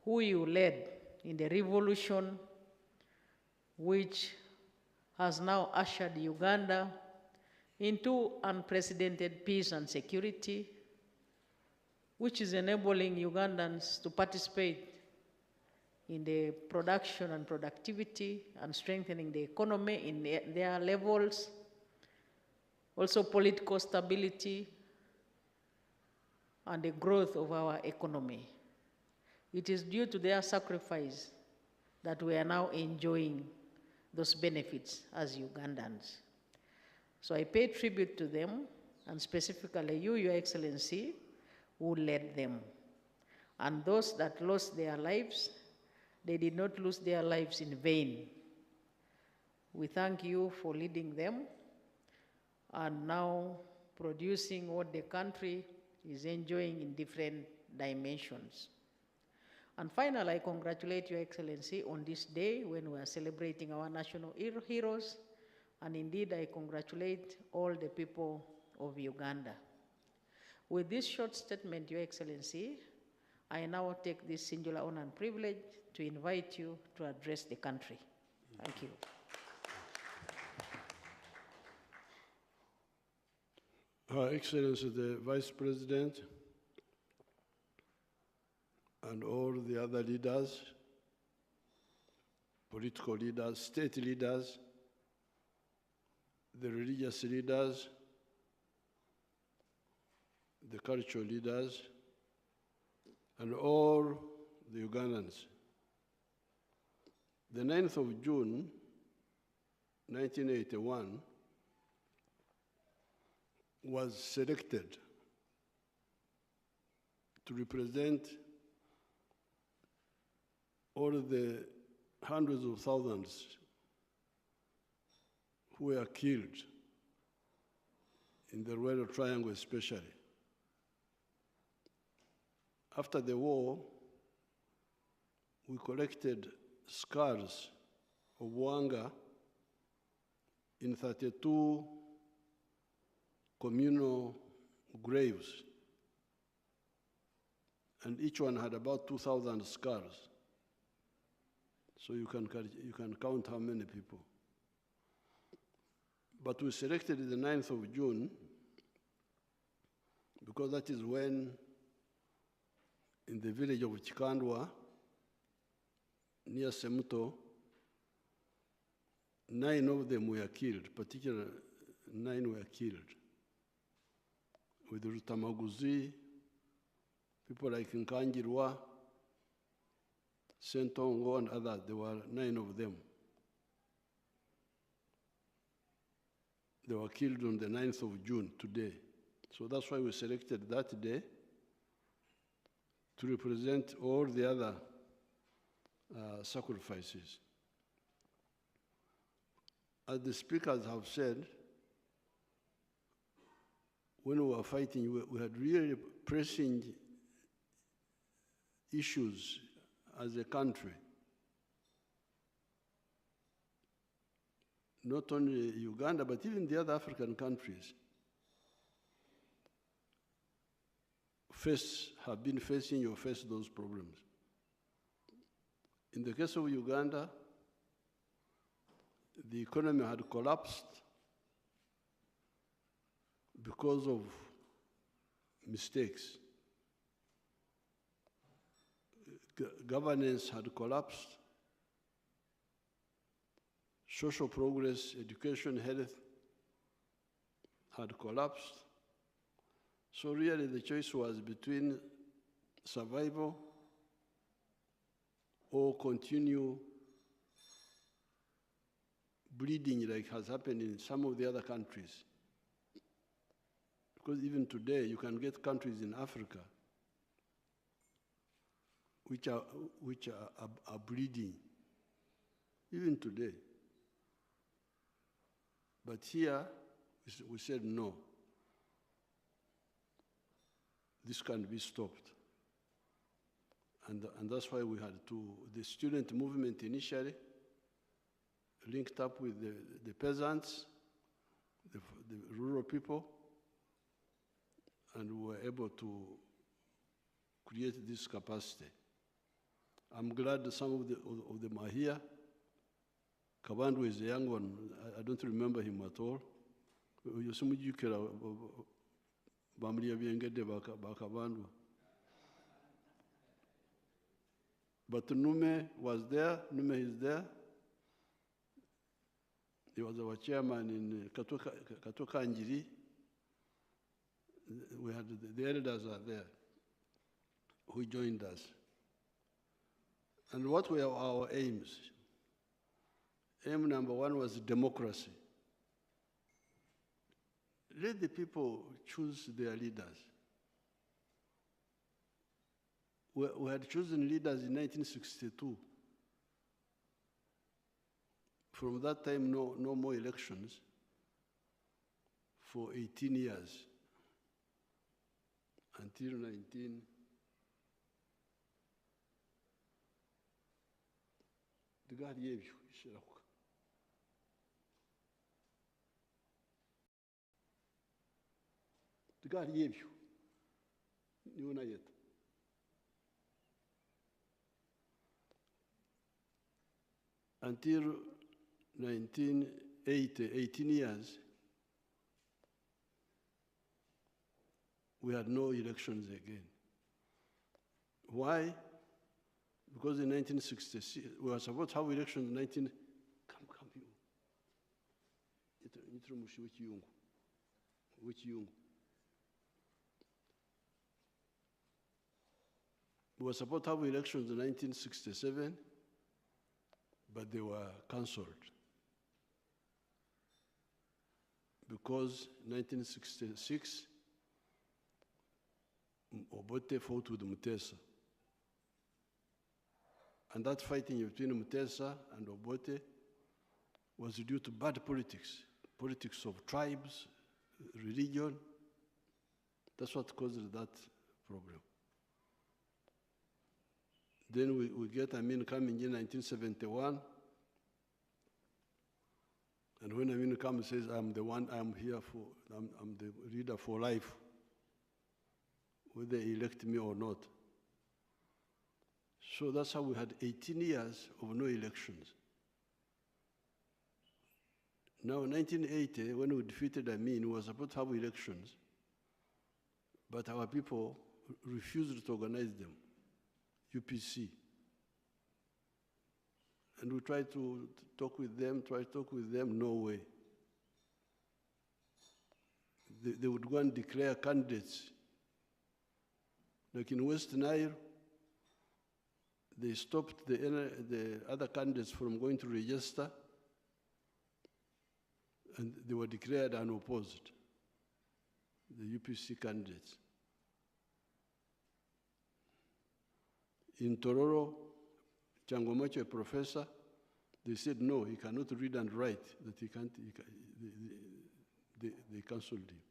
who you led in the revolution which has now ushered Uganda into unprecedented peace and security, which is enabling Ugandans to participate in the production and productivity and strengthening the economy in their levels, also political stability and the growth of our economy. It is due to their sacrifice that we are now enjoying those benefits as Ugandans. So I pay tribute to them, and specifically you, Your Excellency, who led them. And those that lost their lives, they did not lose their lives in vain. We thank you for leading them and now producing what the country is enjoying in different dimensions. And finally, I congratulate Your Excellency on this day when we are celebrating our national heroes. And indeed, I congratulate all the people of Uganda. With this short statement, Your Excellency, I now take this singular honor and privilege to invite you to address the country. Thank you. Her Excellency, the Vice President, and all the other leaders, political leaders, state leaders, the religious leaders, the cultural leaders, and all the Ugandans. The 9th of June, 1981, was selected to represent all the hundreds of thousands who were killed in the Royal Triangle especially. After the war, we collected skulls of Wanga in 32 communal graves, and each one had about 2,000 skulls. So you can count how many people. But we selected the 9th of June because that is when, in the village of Chikandwa, near Semuto, 9 of them were killed, particularly 9 were killed. With Rutamaguzi, people like Nkangirwa, Sentongo, and others, there were 9 of them. They were killed on the 9th of June, today. So that's why we selected that day to represent all the other sacrifices. As the speakers have said, when we were fighting, we had really pressing issues as a country. Not only Uganda, but even the other African countries have been facing or face those problems. In the case of Uganda, the economy had collapsed because of mistakes. Governance had collapsed. Social progress, education, health had collapsed. So really the choice was between survival or continue bleeding like has happened in some of the other countries. Because even today, you can get countries in Africa which are bleeding, even today. But here, We said no. This can't be stopped. And that's why we had the student movement initially linked up with the peasants, the rural people, and we were able to create this capacity. I'm glad that some of them are here. Kabandu is a young one. I don't remember him at all. But Nume was there. Nume is there. He was our chairman in Katoka Njiri. We had the elders are there who joined us. And what were our aims? Aim number one was democracy. Let the people choose their leaders. We had chosen leaders in 1962. From that time, no more elections for 18 years, until 19... Until 1980, 18 years, we had no elections again. Why? Because in 1966, we were supposed to have elections in 19... We were supposed to have elections in 1967, but they were cancelled. Because in 1966, Obote fought with Mutesa. And that fighting between Mutesa and Obote was due to bad politics, politics of tribes, religion. That's what caused that problem. Then we get Amin coming in 1971. And when Amin comes and says, I'm the one, I'm here for, I'm the leader for life, whether they elect me or not. So that's how we had 18 years of no elections. Now, in 1980, when we defeated Amin, we were supposed to have elections, but our people refused to organize them, UPC. And we tried to talk with them, no way. They would go and declare candidates. Like in West Nile, they stopped the other candidates from going to register, and they were declared unopposed, the UPC candidates. In Tororo, Changomacho, a professor, they said no, he cannot read and write, that he can't, they cancelled him.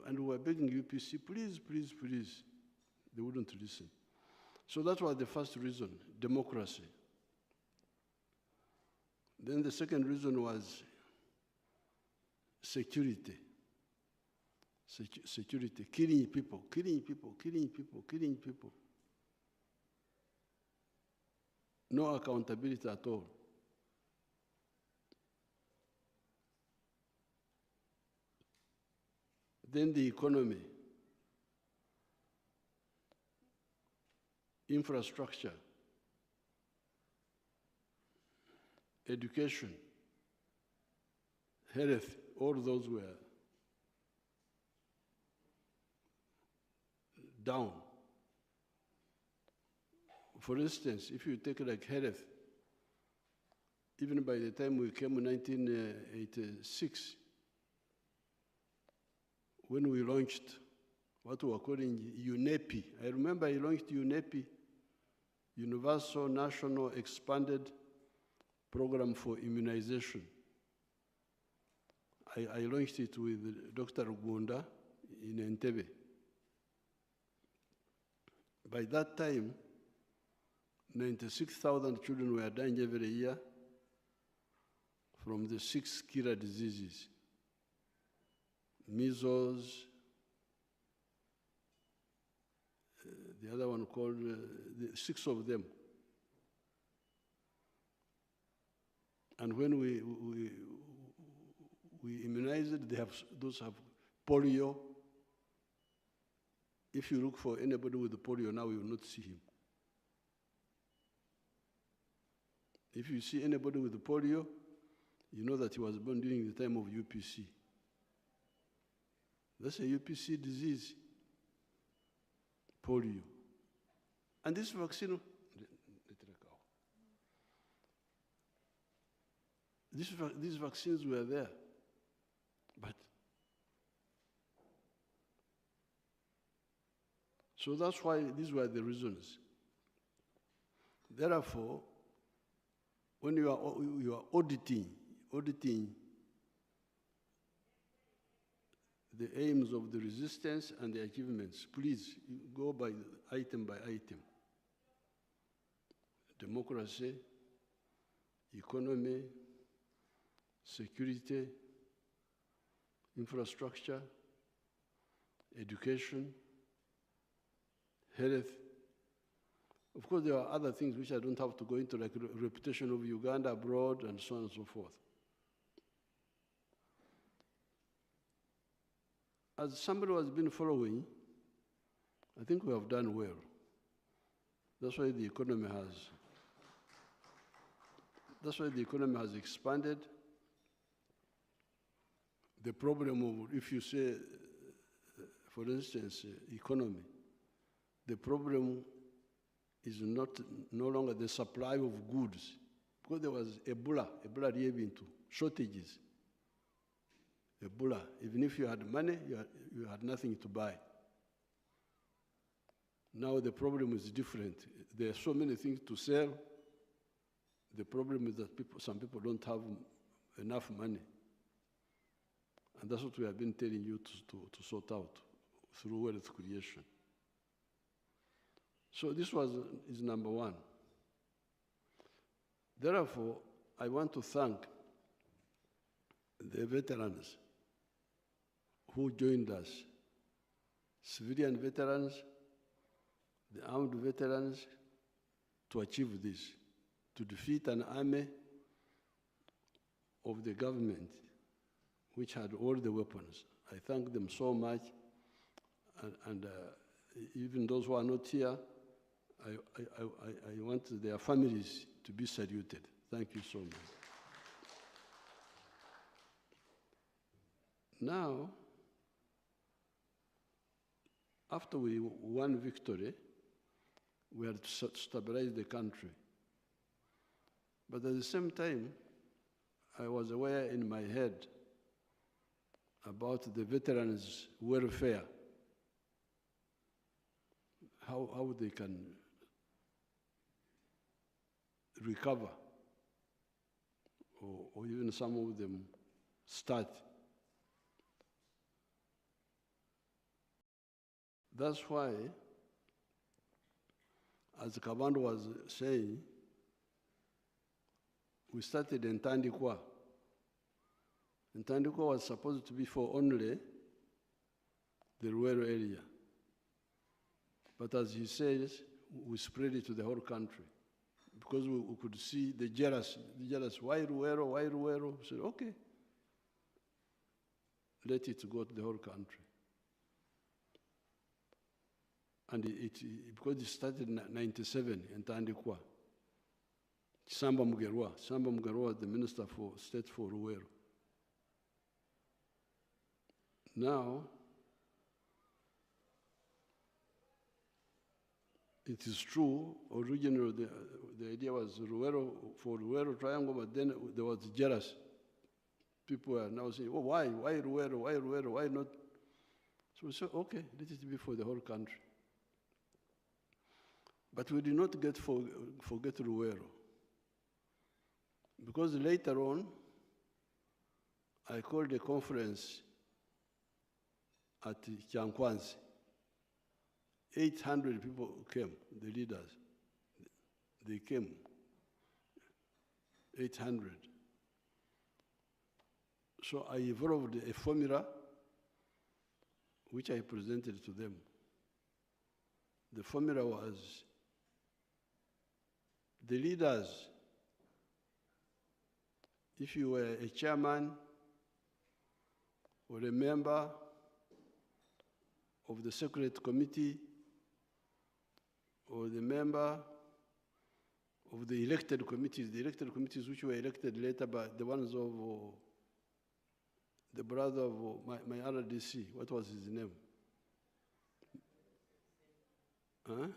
And we were begging UPC, please, please, please. They wouldn't listen. So that was the first reason, democracy. Then the second reason was security. Security, killing people. No accountability at all. Then the economy, infrastructure, education, health, all those were down. For instance, if you take like health, even by the time we came in 1986, when we launched what we were calling UNEPI. I remember I launched UNEPI, Universal National Expanded Program for Immunization. I launched it with Dr. Gunda in Entebbe. By that time, 96,000 children were dying every year from the 6 killer diseases: measles, the other one called, the 6 of them. And when we immunized, those have polio. If you look for anybody with polio now, you will not see him. If you see anybody with polio, you know that he was born during the time of UPC. That's a UPC disease, polio. And this vaccine, these vaccines were there, but so that's why these were the reasons. Therefore, when you are auditing the aims of the resistance and the achievements, please go by item. Democracy, economy, security, infrastructure, education, health. Of course, there are other things which I don't have to go into, like reputation of Uganda abroad and so on and so forth. As somebody who has been following, I think we have done well. That's why the economy has expanded. The problem of, if you say, for instance, economy, the problem is no longer the supply of goods, because there was Ebola into shortages. Ebola, even if you had money, you had nothing to buy. Now the problem is different. There are so many things to sell. The problem is that some people don't have enough money. And that's what we have been telling you to sort out through wealth creation. So this is number one. Therefore, I want to thank the veterans who joined us, civilian veterans, the armed veterans, to achieve this, to defeat an army of the government which had all the weapons. I thank them so much, and even those who are not here, I want their families to be saluted. Thank you so much. Now, after we won victory, we had to stabilize the country. But at the same time, I was aware in my head about the veterans' welfare, how they can recover, or even some of them start. That's why, as Kabando was saying, we started in Tandikwa. And Tandikwa was supposed to be for only the rural area. But as he says, we spread it to the whole country. Because we could see the jealous, why Ruero? We said, okay, let it go to the whole country. And because it started in 1997 in Tandikwa, Samba Mugerwa was the Minister for State for Ruero. Now, it is true, originally the idea was for Ruero Triangle, but then there was jealous. People are now saying, oh, why Ruero, why not? So we said, okay, let it be for the whole country. But we did not forget Ruero. Because later on, I called a conference at Chankwanzi. 800 people came, the leaders. They came, 800. So I evolved a formula which I presented to them. The formula was the leaders, if you were a chairman or a member of the Secretariat Committee or the member of the elected committees which were elected later by the ones of the brother of my RDC, what was his name? Huh?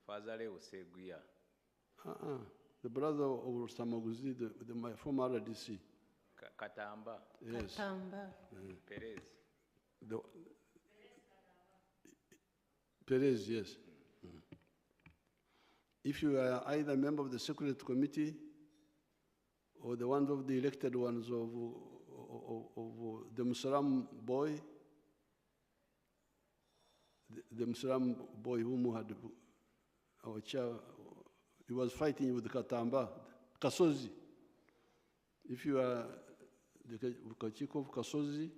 Fazale Oseguya. The brother of Samaguzi, my former RDC. Katamba. Yes. Katamba. Perez. Perez, yes. If you are either a member of the Secretariat Committee or the ones of the elected ones of the Muslim boy, the Muslim boy whom had our chair, he was fighting with Katamba, Kasozi. If you are the Kachiko of Kasozi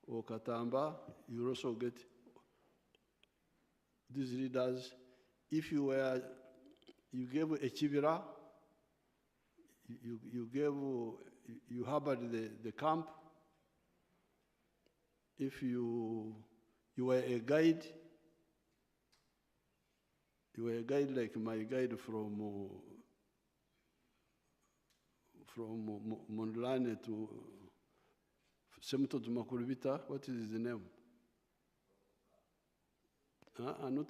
or Katamba, you also get these leaders. If you gave a chivira, you harbored the camp. If you were a guide, like my guide from Mondlane to Semto to Makurubita. What is his name? Not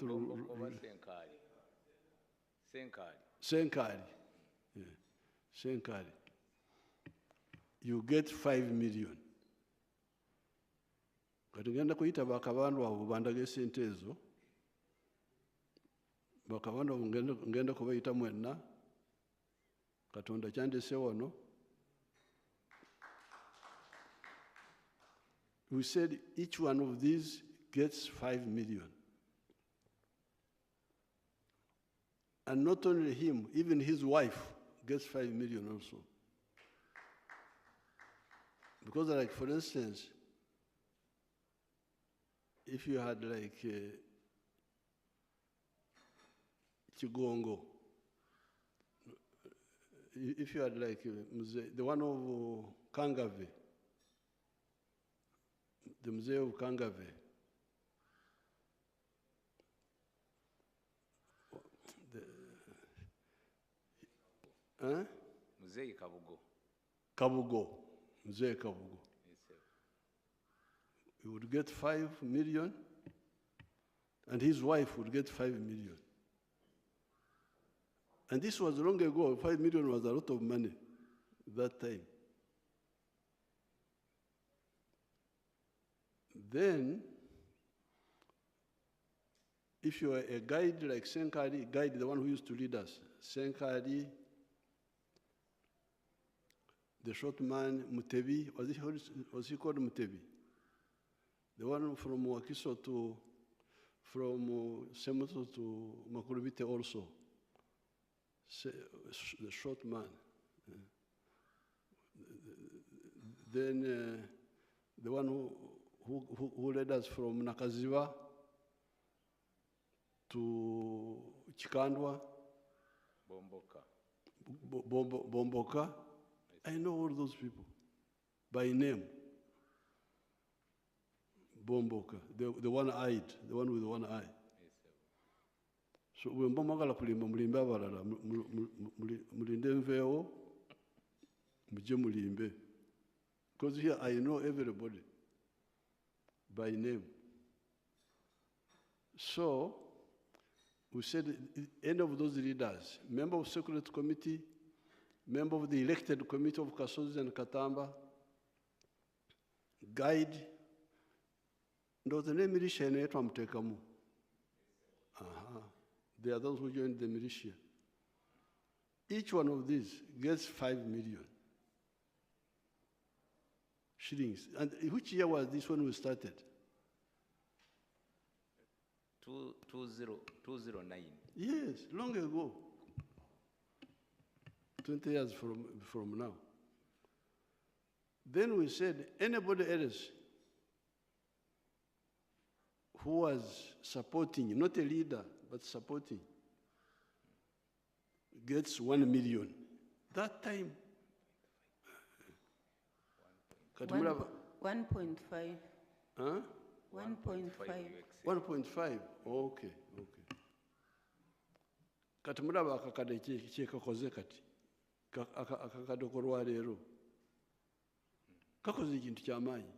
Senkari. Yeah. Senkari. You get 5 million. Kati ngenda kuyita bakabandu abo bandage sente ezo. Bakabandu abo ngenda kubayita mwenna. Katonda kyandese wano. We said each one of these gets 5 million. And not only him, even his wife gets 5 million also. Because like, for instance, if you had like Chigongo, if you had like the one of Kangave, the Museo of Kangave, Muzei Kabugo. Mzee Kabugo. He would get 5 million, and his wife would get 5 million. And this was long ago. 5 million was a lot of money that time. Then, if you were a guide like Senkari, guide the one who used to lead us, Senkari, the short man, Mutebi, was he called Mutebi? The one from Wakiso from Semuto to Makurubite also. The short man. Then the one who led us from Nakaziwa to Chikandwa. Bomboka. I know all those people by name. Bomboka, the one-eyed, the one with one eye. So when Bomagala kulimba mulimbe abalala mulinde nveo muje mulimbe. Because here I know everybody by name. So we said any of those leaders, member of Secretariat Committee, member of the elected committee of Kasozi and Katamba, guide, the name militia inaitwa Mtekamu. They are those who joined the militia. Each one of these gets 5 million. shillings. And which year was this when we started? 2009. Yes, long ago. 20 years from now. Then we said, anybody else who was supporting, not a leader, but supporting, gets 1 million. That time, 1.5. huh? 1.5. 1.5, okay. Kati mulaba akakade kyekakoze kati, akakade kolwaleero. Kakoze ekintu ky'amaanyi.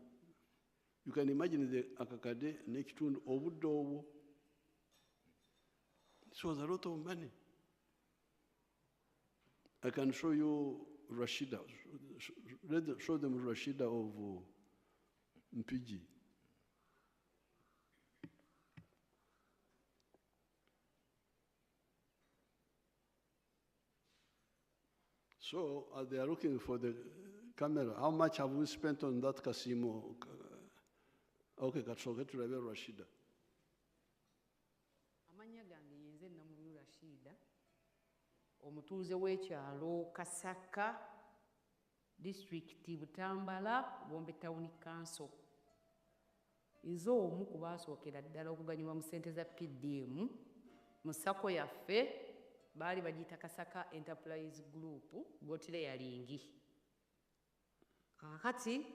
You can imagine the akakade n'ekitundu obudde obwo. This was a lot of money. I can show you Rashida. Show them Rashida of Mpigi. So they are looking for the camera. How much have we spent on that casino? Okay, katsoke tulabe Rashida. Amanya gange yenze namulu Rashida. Omutuuze w'ekyalo Kasaka, District Butambala, Bombe Town Council. Nze omu ku baasookera ddala okuganyulwa mu ssente za PDM mu sako yaffe baali bagiyita Kasaka Enterprise Group gotire yalingi. Kakati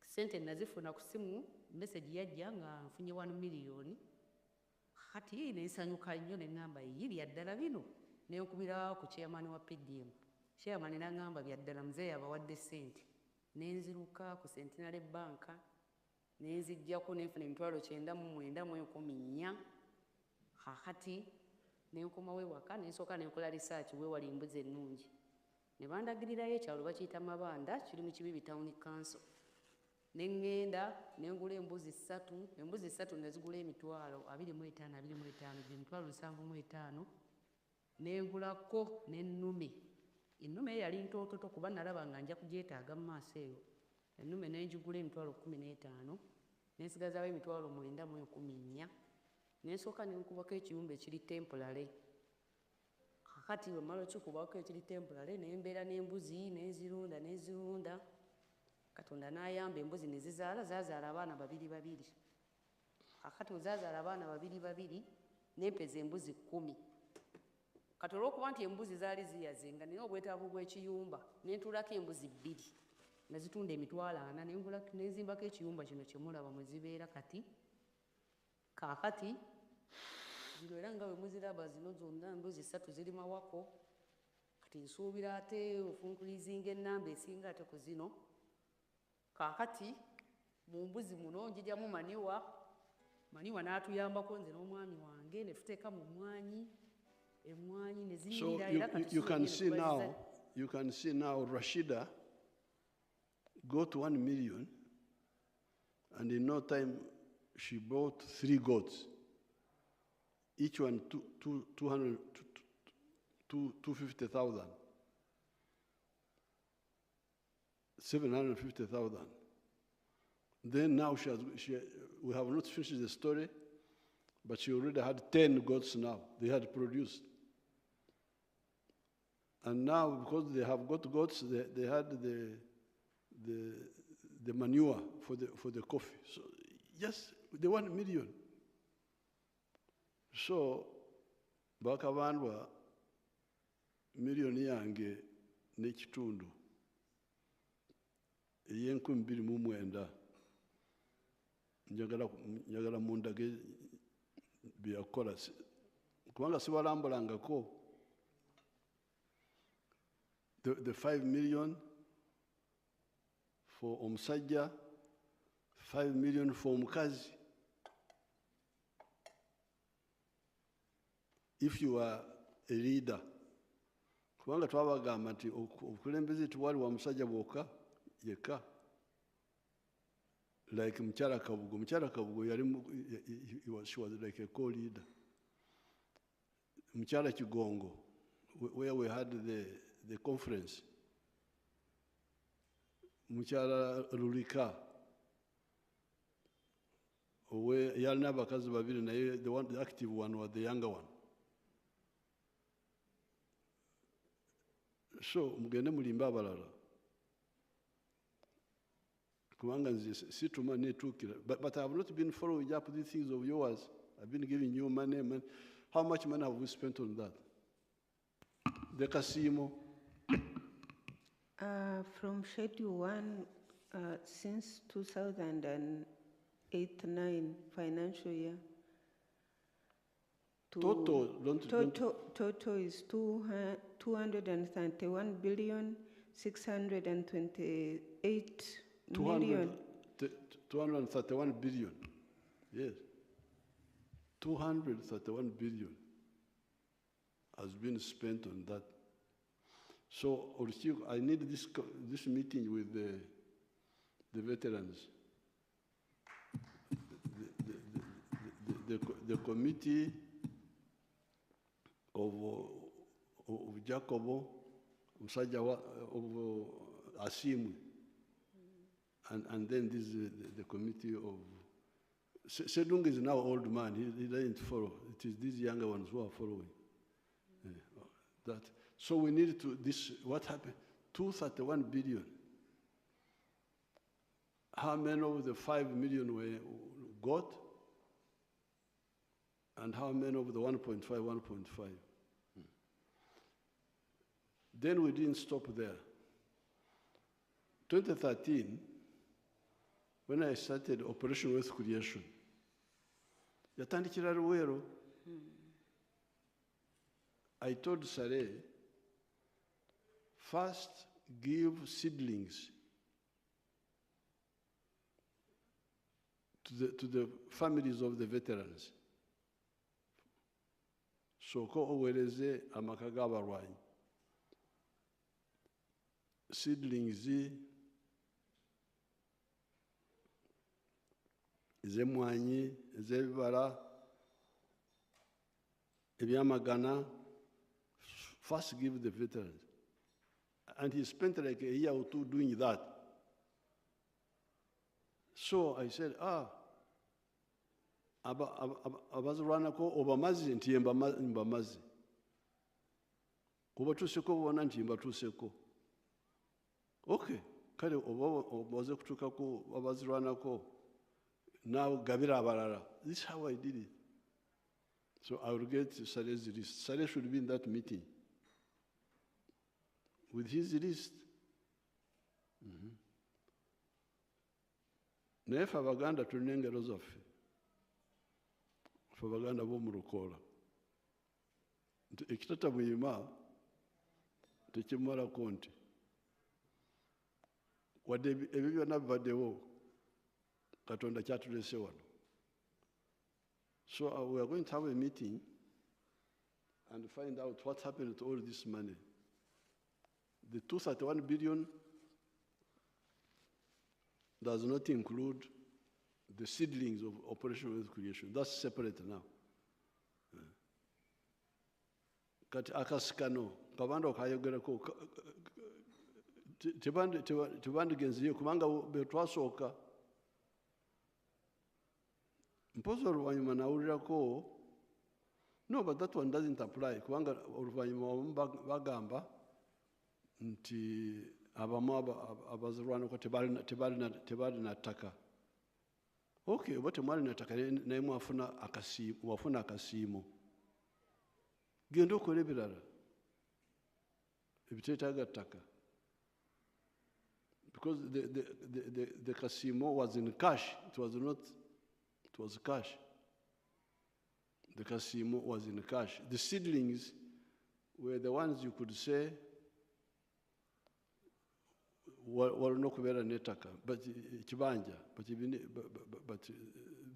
ssente nazifuna ku simu, message yajja nga nfunye 1 million. Kakati nensanyuka nnyo ne ngamba yiri ddala bino. Nenkubira ku chairman wa PDM. Chairman n'angamba byaddala mzee abawadde ssente. Nenziruka ku Centenary Bank. Nenzijjako nenfuna 9,914. Kakati nenkomawo ewaka nensooka nenkola research weewali embuzi ennungi. Ne bandagirirayo ekyalo bakiyita Mabanda kiri mu Kibibi Town Council. Nengenda nengula embuzi 3, embuzi 3 nezigula emitwalo 25,25 emitwalo 75. Nengulako n'ennume. Ennume yali ntoototo kuba nalaba nga nja kugyetaaga mu maaso eyo. Ennume nenjigula emitwalo 15. Nensigazaawo emitwalo 9,114. Nensooka nenkubako ekiyumba ekiri temporary. Kakati bwe mmala okikubako ekiri temporary nembeera n'embuzi nezirunda. Katonda n'ayamba embuzi ne zazaala abaana 2. Kakati bwe zazaala abaana 2 nempeza embuzi 10. Kati olw'okuba nti embuzi zaali ziyazenga nina obwetaavu bw'ekiyumba nentuulako embuzi 2 nazitunda emitwalo 4 nenzimbako ekiyumba kino kye mulaba mwe zibeera kati. Kaakati zino era nga bwe muziraba zino zonna embuzi 3 ziri mawako. Kati nsuubira ate ofunkulizinga ennamba esinga ate ku zino. Kaakati mu mbuzi muno njijjamu maniwa n'atuyambako nze n'omwami wange ne tuteeka mu mmwanyi. So you can see now Rashida got 1 million, and in no time she bought 3 goats, each one 250,000, 750,000. Then now we have not finished the story, but she already had 10 goats now. They had produced. And now, because they have got goats, they had the manure for the coffee. So, yes, they 1 million. So, bakabandwa million yange n'ekitundu ey'N29 njagala mundage byakola kubanga sibalambulangako. The 5 million for omusajja, 5 million for omukazi. If you are a leader, kubanga twabagamba nti obukulembeze tewali wa musajja bwokka yekka. Like Mukyala Kabugo she was like a co-leader. Mukyala Kigongo, where we had the conference, mukyala Lulika yalina abakazi babiri naye the active one was the younger one. So mugende mulimba abalala kubanga nze situma netuukira, but I have not been following up these things of yours. I've been giving you money. How much money have we spent on that? The Kasimo. From Schedule 1, since 2008-9 financial year, to total is 231 billion 628 million. 231 billion. Yes. 231 billion has been spent on that. So, I need this meeting with the veterans. The committee of Jacobo, Musajawa, of Asimu, and then this the committee of Sedung is now old man. He doesn't follow. It is these younger ones who are following. That. So we need to what happened? 231 billion. How many of the 5 million were got? And how many of the 1.5, 1.5? Then we didn't stop there. 2013, when I started Operation Wealth Creation, yatandikira Luwero. I told Sare, first give seedlings to the families of the veterans. So ko owereze amakaga abalwanyi. Seedlings ez'emmwanyi, ez'ebibala, ebyamagana. First give the veterans. And he spent like a year or two doing that. So I said, abazirwanako obamazi nti mbamazi. Kubatuuseko bona nti mbatuuseko. Okay, kale obaze kutuukako abazirwanako now gabira abalala. This is how I did it. So I will get Sare's list. Sare should be in that meeting with his list. Naye ffe Abaganda tulina engero zaffe. Ffe Abaganda b'omu Lukoola. Ekitata bw'ima tekimumalako nti wadde ebyo byonna bibaddewo Katonda kyatulese wano. So we are going to have a meeting and find out what happened to all this money. The 231 billion does not include the seedlings of Operation Wealth Creation. That's separate now. Kati akasikano kabanda okayogerako tebandigenzeyo kubanga betwasooka mpozi oluvannyuma nawulirako no, but that one doesn't apply kubanga oluvannyuma bagamba nti abamu abazirwanako tebalina ttaka. Okay, oba temwalina ttaka naye mwafuna akasiimo. Genda okola ebirala ebiteetaaga ttaka. Because the Kasimo was in cash. It was cash. The Kasimo was in cash. The seedlings were the ones you could say were not kubeera n'ettaka, but kibanja, but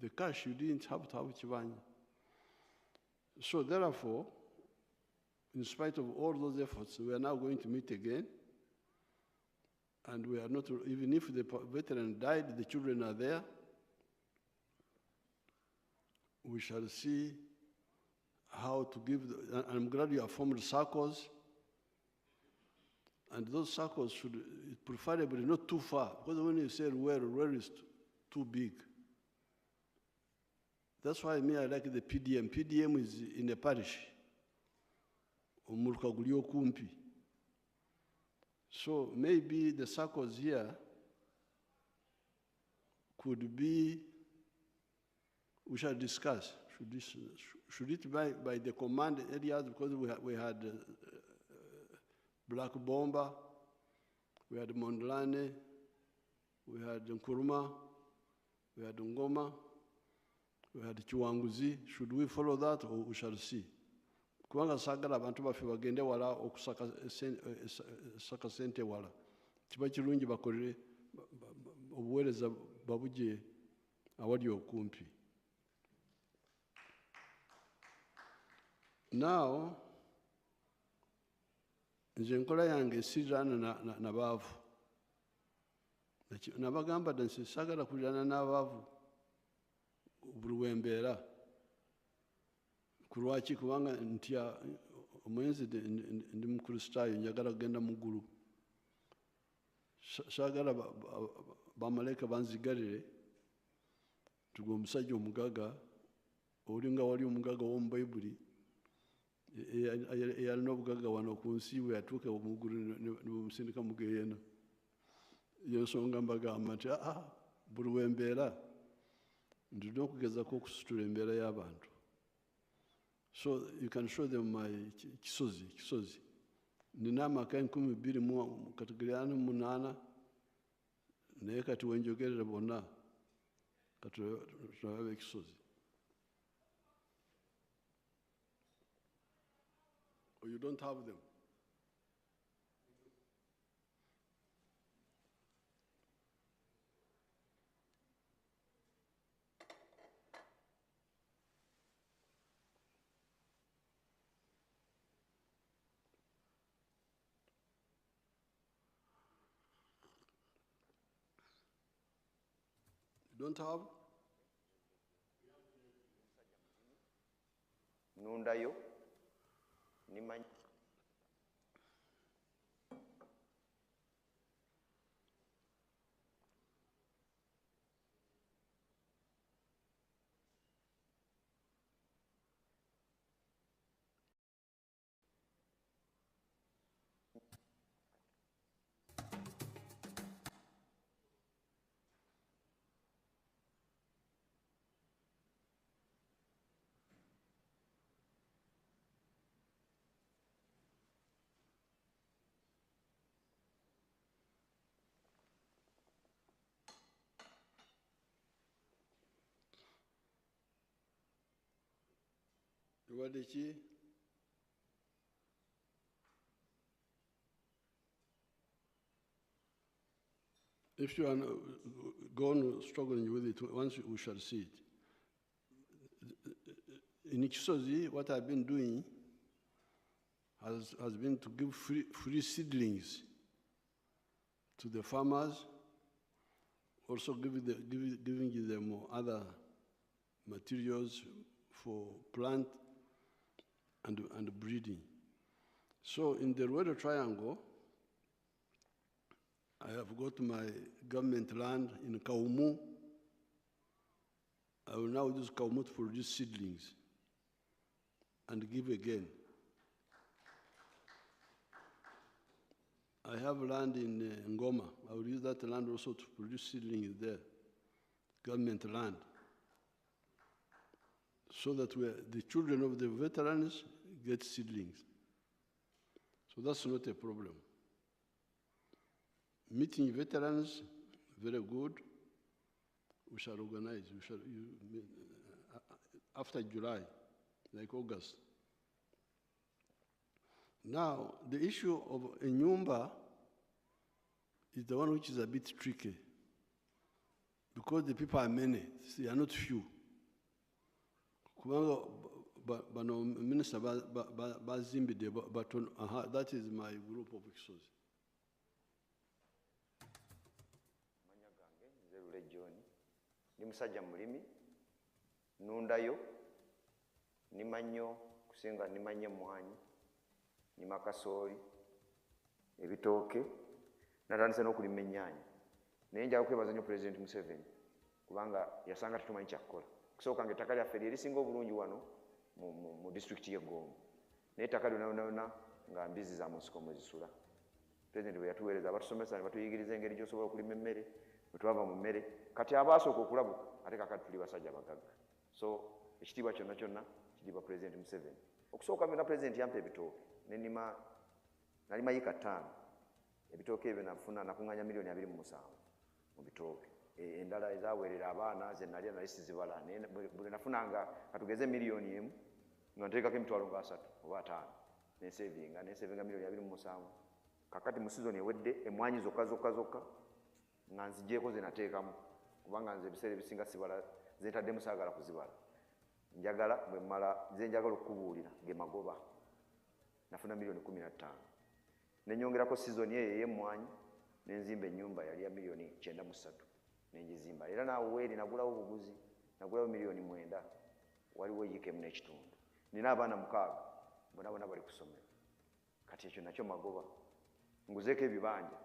the cash you didn't have to have kibanja. So therefore, in spite of all those efforts, we are now going to meet again. And we are not, even if the veteran died, the children are there. We shall see how to give, and I'm glad you have formed circles. And those circles should preferably not too far, because when you say Ruel is too big. That's why I like the PDM. PDM is in a parish. Kumpi. So maybe the circles here could be, we shall discuss. Should it be by the command areas, because we had Black Bomba, we had Mondlane, we had Nkuruma, we had Ngoma, we had Chiwanguzi. Should we follow that, or we shall see? Kubanga sagala abantu baffe bagende wala okusaka sente wala. Kiba kirungi bakolere obuweereza babuje awali okumpi. Now, nze enkola yange esirana na baavu. Nabagamba nti sagala kulirana n'abaavu buli wembeera. Kulwaki? Kubanga ntya omwenzi ndi mukristaayo, njagala kugenda mu ggulu. Saagala bamalayika banzigalire tugwe omusajja omugaga, olinga wali omugaga w'omu Bayibuli eyalina obugaga wano ku nsi, bwe yatuuka mu ggulu ne bamusindika mu Geyeena. Yo nsonga mbagamba nti buli wembeera ndina okugezako okusitula embeera y'abantu. So you can show them my kisozi. Nina amaka 28,000 naye kati wenjogerera bonna kati tulabe ekisozi. Or you don't have them? You don't have? Nundayo nimanyi Wadiki? If you are gone struggling with it, once we shall see it. In Kisozi, what I've been doing has been to give free seedlings to the farmers, also giving them other materials for plant and breeding. So in the Rueda Triangle, I have got my government land in Kaumu. I will now use Kaumu to produce seedlings and give again. I have land in Ngoma. I will use that land also to produce seedlings there, government land, so that the children of the veterans get seedlings. So that's not a problem. Meeting veterans, very good. We shall organize. After July, like August. Now, the issue of a nyumba is the one which is a bit tricky, because the people are many, they are not few. Bano minister bazimbide baton, that is my group of Kisozi. manya gange nzerule John ndi musajja mulimi nundayo nimanyo kusinga nimanye mwanyi nima kasooli ebitooke, natandise n'okulima ennyaanya. Naye njagala kwebaza nnyo President Museveni kubanga yasanga tetumanyi kyakukola. Kusooka ng'ettaka lyaffe lye lisinga obulungi wano mu disitulikiti y'e Gombo. Naye ettaka lyonna nga mbizi za mu nsiko mwe zisula. President bwe yatuweereza abatusomesa ne batuyigiriza engeri gy'osobola okulima emmere, bwe twava mu mmere. Kati abasooka okulabuka ate kakati tuli basajja bagagga. So ekitiibwa kyonna kyonna kitiibwa President Museveni. Okusooka byonna President yampa ebitooke nalima yiika 5. Ebitooke ebyo nakuŋŋanya milioni 27 mu bitooke. Endala ezaweerera abaana ze nalya nali sizibala. Bwe nafunanga katugeze milioni 1 nga nteekako emitwalo nga 3 oba 5 nensevinga milioni 27. Kakati mu sizoni ewedde emmwanyi zokka nga nzigyeko ze nateekamu kubanga nze ebiseera ebisinga sibala ze ntaddemu saagala kuzibala. Njagala bwe mmala ze njagala okukubuulira ge magoba. Nafuna milioni 15. Nenyongerako sizoni eyo ey'emmwanyi nenzimba ennyumba yali ya milioni 93 nenjizimba. Era naawe weeri nagulawo obuguzi, nagulawo milioni 9. Waliwo yiika 1 n'ekitundu. Nina abaana 6 bonna bali ku ssomero. Kati ekyo nakyo magoba. Nguzeeko ebibanja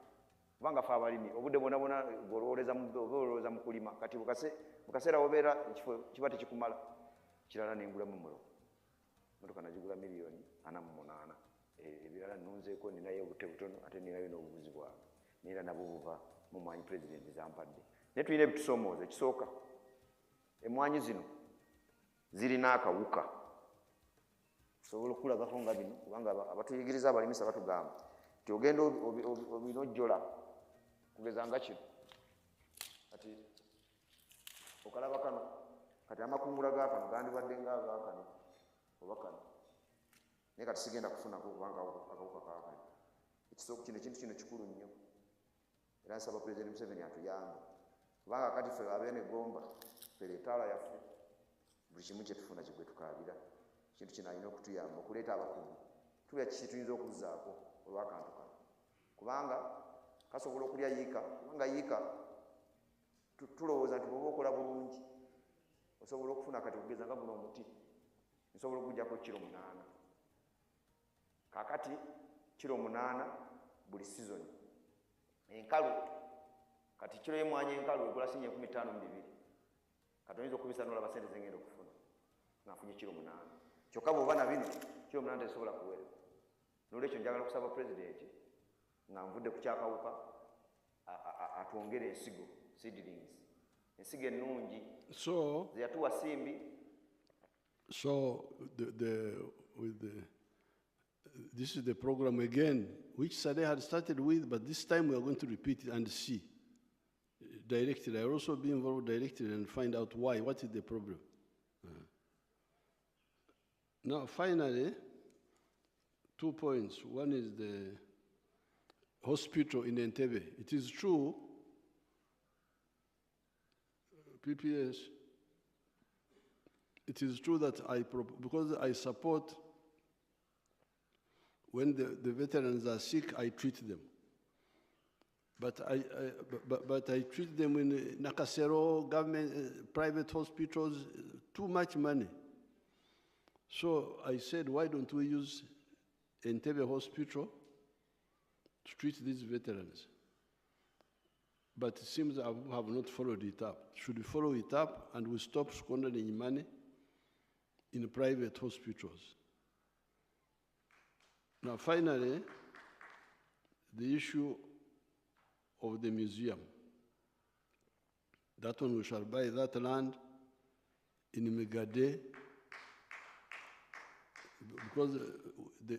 kubanga ffe abalimi obudde bwonna olowooza mu kulima. Kati mu kaseera wobeera ekifo kiba tekikumala. Kirala nengulamu emmotoka. Emmotoka nagigula milioni 48. Ebirala nnunzeeko ninayo obute butono ate ninayo n'obubuzi bwange. Neera nabwo buva mu mwanyi President zampadde. Naye tulina ebitusomooza. Ekisooka, emmwanyi zino zirina akawuka. Osobola okulagako nga bino kubanga abatuyigiriza abalimisa batugamba nti ogenda obinojjola kugeza nga kino. Kati okalaba kano, kati amakungula gaakano gandibadde ngaagaakano oba kano. Naye kati sigenda kufunako kubanga akawuka kaakano. Ekisooka kino ekintu kino kikulu nnyo. Era nsaba President Museveni atuyambe kubanga kati ffe abeene Gomba ffe etaala yaffe buli kimu kye tufuna kigwe tukaabira. Kintu kino alina okutuyamba okuleeta abakugu tulya kiki tuyinza okuzzaako olw'akantu kano kubanga kasobola okulya yiika kubanga yiika tulowooza nti bw'oba okola bulungi osobola okufuna kati kugeza nga guno omuti nsobola okuggyako kilo 8. Kaakati kilo 8 buli sizoni. Enkalu kati kilo y'emmwanyi enkalu egula sinye 52. Kati oyinza okubisanula basente zengenda okufuna ng'afunye kilo 8. Kyokka bw'oba na bino kilo 8 tezisobola kuwera. N'olwekyo njagala kusaba Pulezidenti nga nvudde ku kyakawuka atwongere ensigo seedlings. Ensigo ennungi ze yatuwa Simbi. So this is the program again, which Sade had started with, but this time we are going to repeat it and see directly. I will also be involved directly and find out why, what is the problem. Now, finally, 2 points. One is the hospital in Entebbe. It is true, PPS, it is true that because I support when the veterans are sick, I treat them. But I treat them in Nakasero, government, private hospitals, too much money. So I said, why don't we use Entebbe Hospital to treat these veterans? But it seems I have not followed it up. Should we follow it up and we stop squandering money in private hospitals? Now, finally, the issue of the museum. That one, we shall buy that land in Megade, because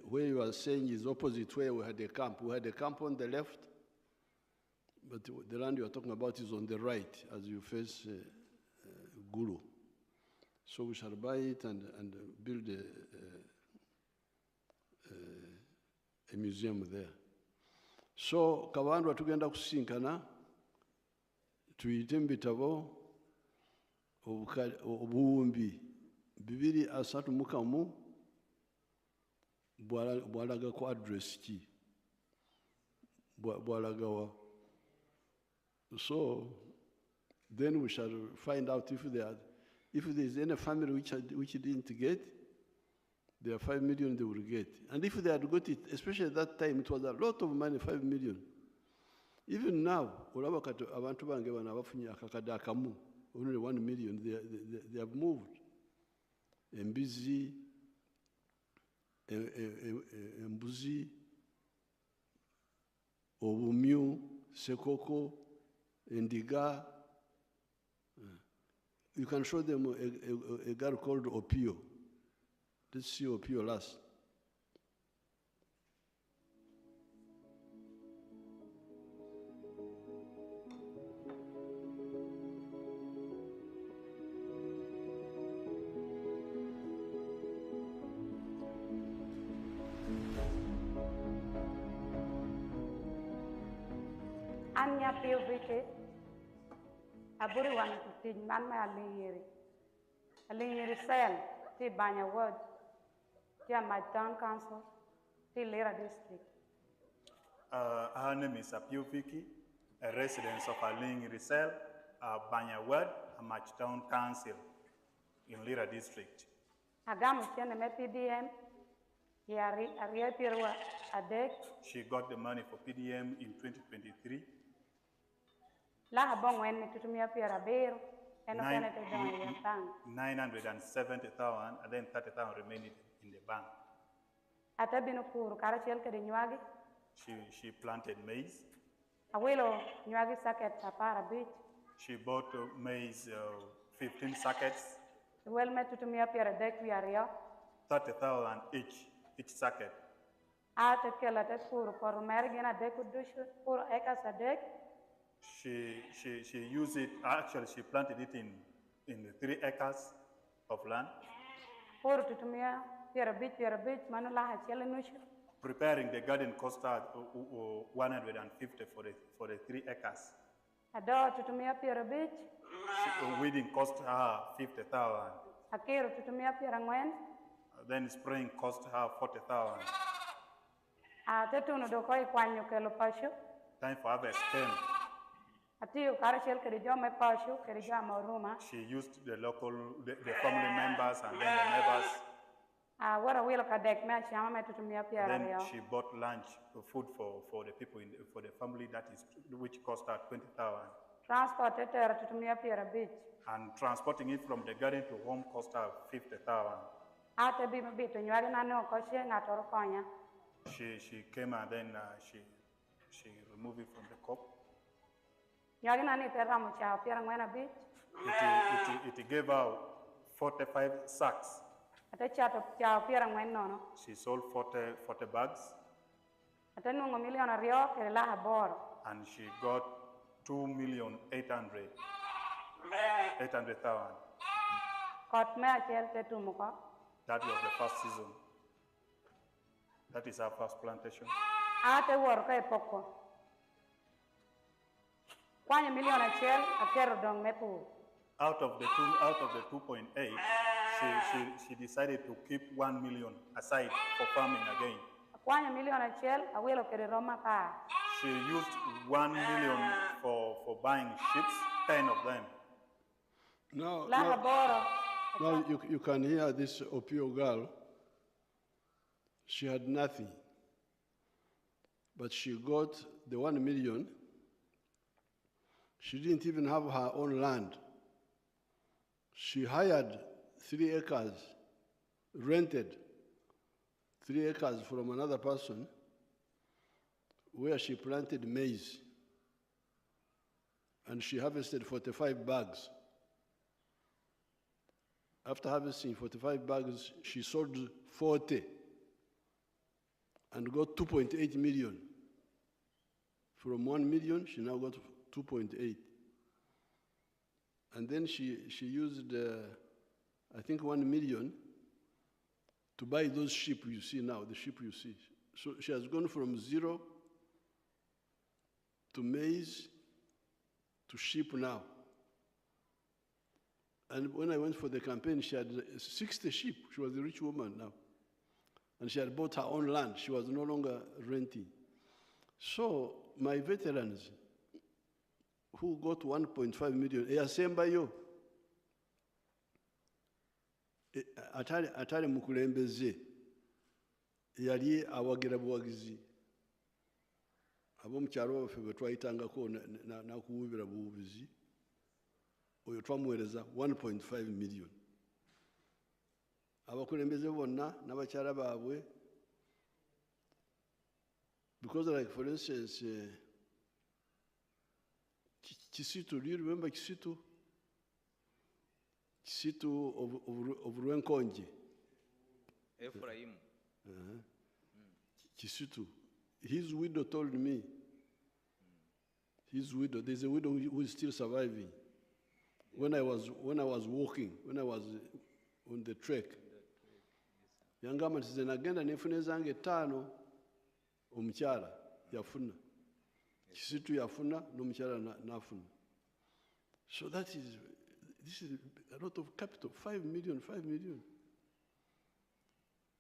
where you are saying is opposite where we had a camp. We had a camp on the left, but the land you are talking about is on the right as you face Gulu. So we shall buy it and build a museum there. So Kawandu tugenda kusinkana tuyite mu bitabo obuwumbi 231 bwalaga ku address ki bwalagawa. So then we shall find out if there is any family which didn't get, Their 5 million they will get. And if they had got it, especially at that time, it was a lot of money, 5 million. Even now, abantu bange bano abafunye akakada akamu, only 1 million, they have moved. Embizi, embuzi, obumyu, sekoko, endiga. You can show them a girl called Opio. Let's see Opio last. Anya POVK, aburi wan kuti man ma aliyeri sel ti Banya ward, ti my town council, ti Lira district. Her name is Apio Vicky, a resident of Aling Risel, Banya ward, Amach Town Council in Lira district. Agamu chene me PDM, yari ariya pirwa adek. She got the money for PDM in 2023. La habong wen tutumia pira beru, eno kene te dong ya tang. 970,000 and then 30,000 remaining in the bank. Ata binu kuru kara chel ke de nyuagi. She planted maize. Awilo nyuagi saket sapara beach. She bought maize, 15 sackets. Well me tutumia pira dek wiario. 30,000 each sacket. Ata kela te kuru por mergina dek udushu kuru eka sa dek. She used it, actually she planted it in 3 acres of land. Puru tutumia pira beach manula hachele nushu. Preparing the garden cost her 150 for the 3 acres. Ado tutumia pira beach. Weeding cost her 50,000. Akiru tutumia pira ngwen. Then spraying cost her 40,000. Tetunu doko ikwanyo kelo pashu. Time for harvest came. Atiyo karachel kerijo me pashu kerijo amoruma. She used the family members and then the neighbors. Wara wilo kadek me achama me tutumia pira Then rio. she bought lunch, food for the people for the family which cost her 20,000. Transport tetera tutumia pira beach. And transporting it from the garden to home cost her 50,000. Ate bima bitu nyuagi nano koshe ngatoro konya. She came and then she removed it from the cup. Nyuagi nani terra mucha pira ngwena beach. It gave her 45 sacks. Ate chato chao pira ngwen nono. She sold 40 bags. Ate nungo miliona rio kerela habor. And she got 2,800,000. Kot me achel tetumuko. That was the first season. That is our first plantation. Ate wor ka epoko. Kwanya miliona achel akero dong mepu. Out of the 2.8, she decided to keep 1 million aside for farming again. Kwanya miliona achel awilo kere roma pa. She used 1 million for buying ships, 10 of them. Now you can hear this Opio girl. She had nothing, but she got the 1 million. She didn't even have her own land. She hired 3 acres, rented 3 acres from another person, where she planted maize. And she harvested 45 bags. After harvesting 45 bags, she sold 40 and got 2.8 million. From 1 million, she now got 2.8. And then she used, I think, 1 million to buy those sheep you see now, the sheep you see. So she has gone from 0 to maize to sheep now. And when I went for the campaign, she had 60 sheep. She was a rich woman now. And she had bought her own land. She was no longer renting. So my veterans who got 1.5 million, eyasemba yo atali mukulembeze yali awagira buwagizi ab'omukyalo baffe bwe twayitangako nakuwubira buwubizi oyo twamuweereza 1.5 million. Abakulembeze bonna n'abakyala baabwe, because like for instance Kisitu, do you remember Kisitu? Kisitu of Rwenkonje. Ephraim. Kisitu. His widow told me, his widow, there's a widow who is still surviving. When I was walking, when I was on the trek, yangamba nti nagenda nefuna ezange 5 omukyala yafuna. Kisitu yafuna n'omukyala nafuna. So this is a lot of capital, 5 million.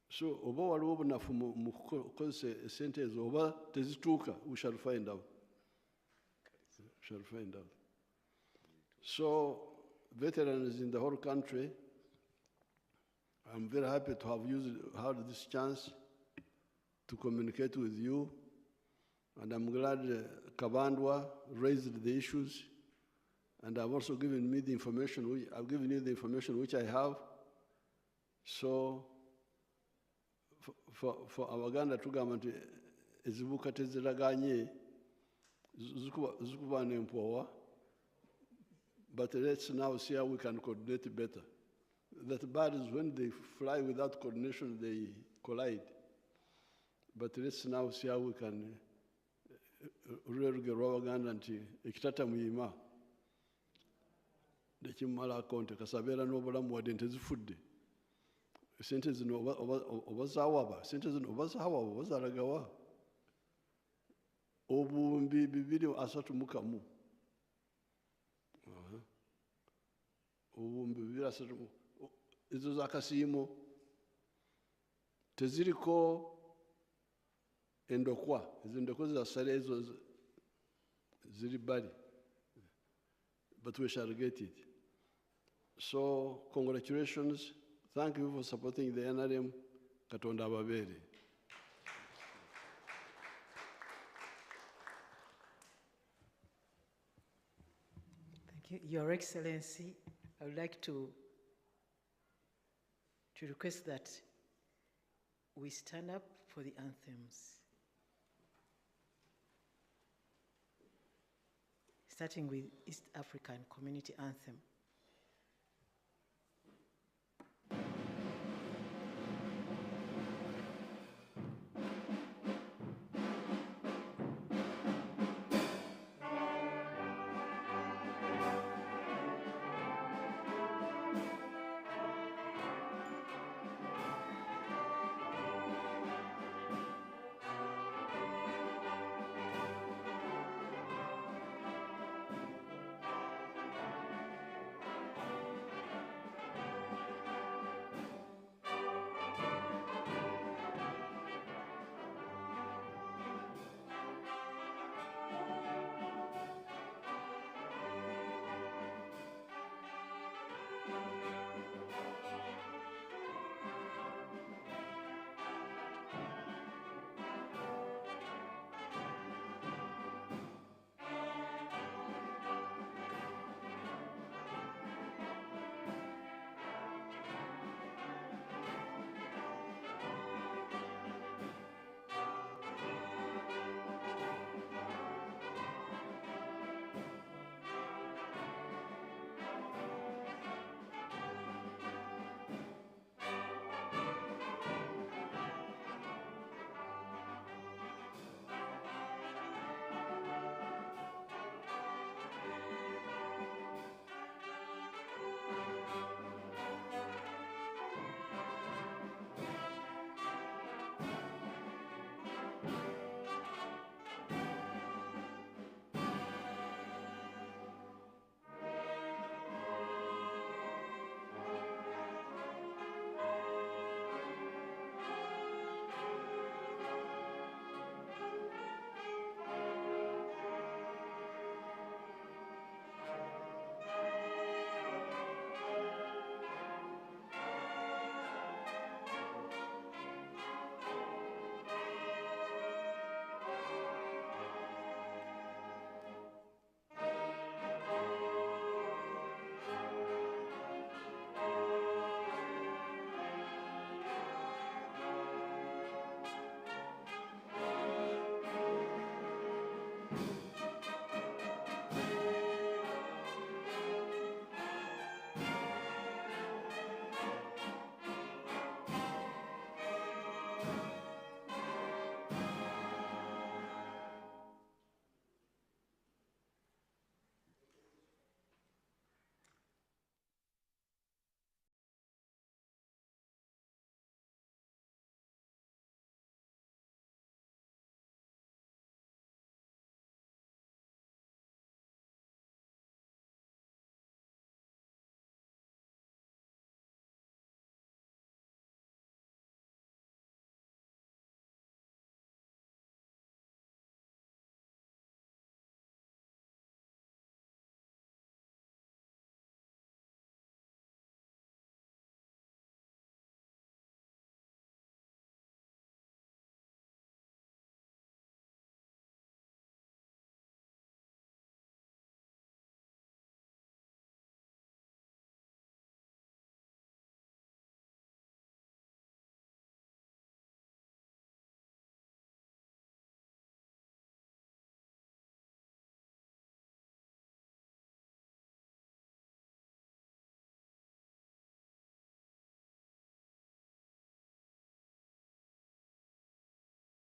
So oba waliwo obunafu mu kukozesa esente ezo oba tezituuka, we shall find out. So veterans in the whole country, I'm very happy to have had this chance to communicate with you, and I'm glad Kabandwa raised the issues, and I've also given me the information. I've given you the information which I have. So for Abaganda tugamba nti ezibuka teziraganye zikuba n'empwawa, but let's now see how we can coordinate better. That birds, when they fly without coordination, they collide. But let's now see how we can really get Abaganda nti ekitata muyima nekimala akonte kasabeera n'obulamu wadde ntezifudde. Sente zino obazawaba, sente zino obazawaba, obazalagawa. Obuwumbi 231. Obuwumbi 231. Ezo zakasiimo teziriko endokwa. Ezo endokwa zasale ezo ziri bali. But we shall get it. So congratulations. Thank you for supporting the NRM. Katonda ababeere. Thank you. Your Excellency, I would like to request that we stand up for the anthems. Starting with East African Community Anthem.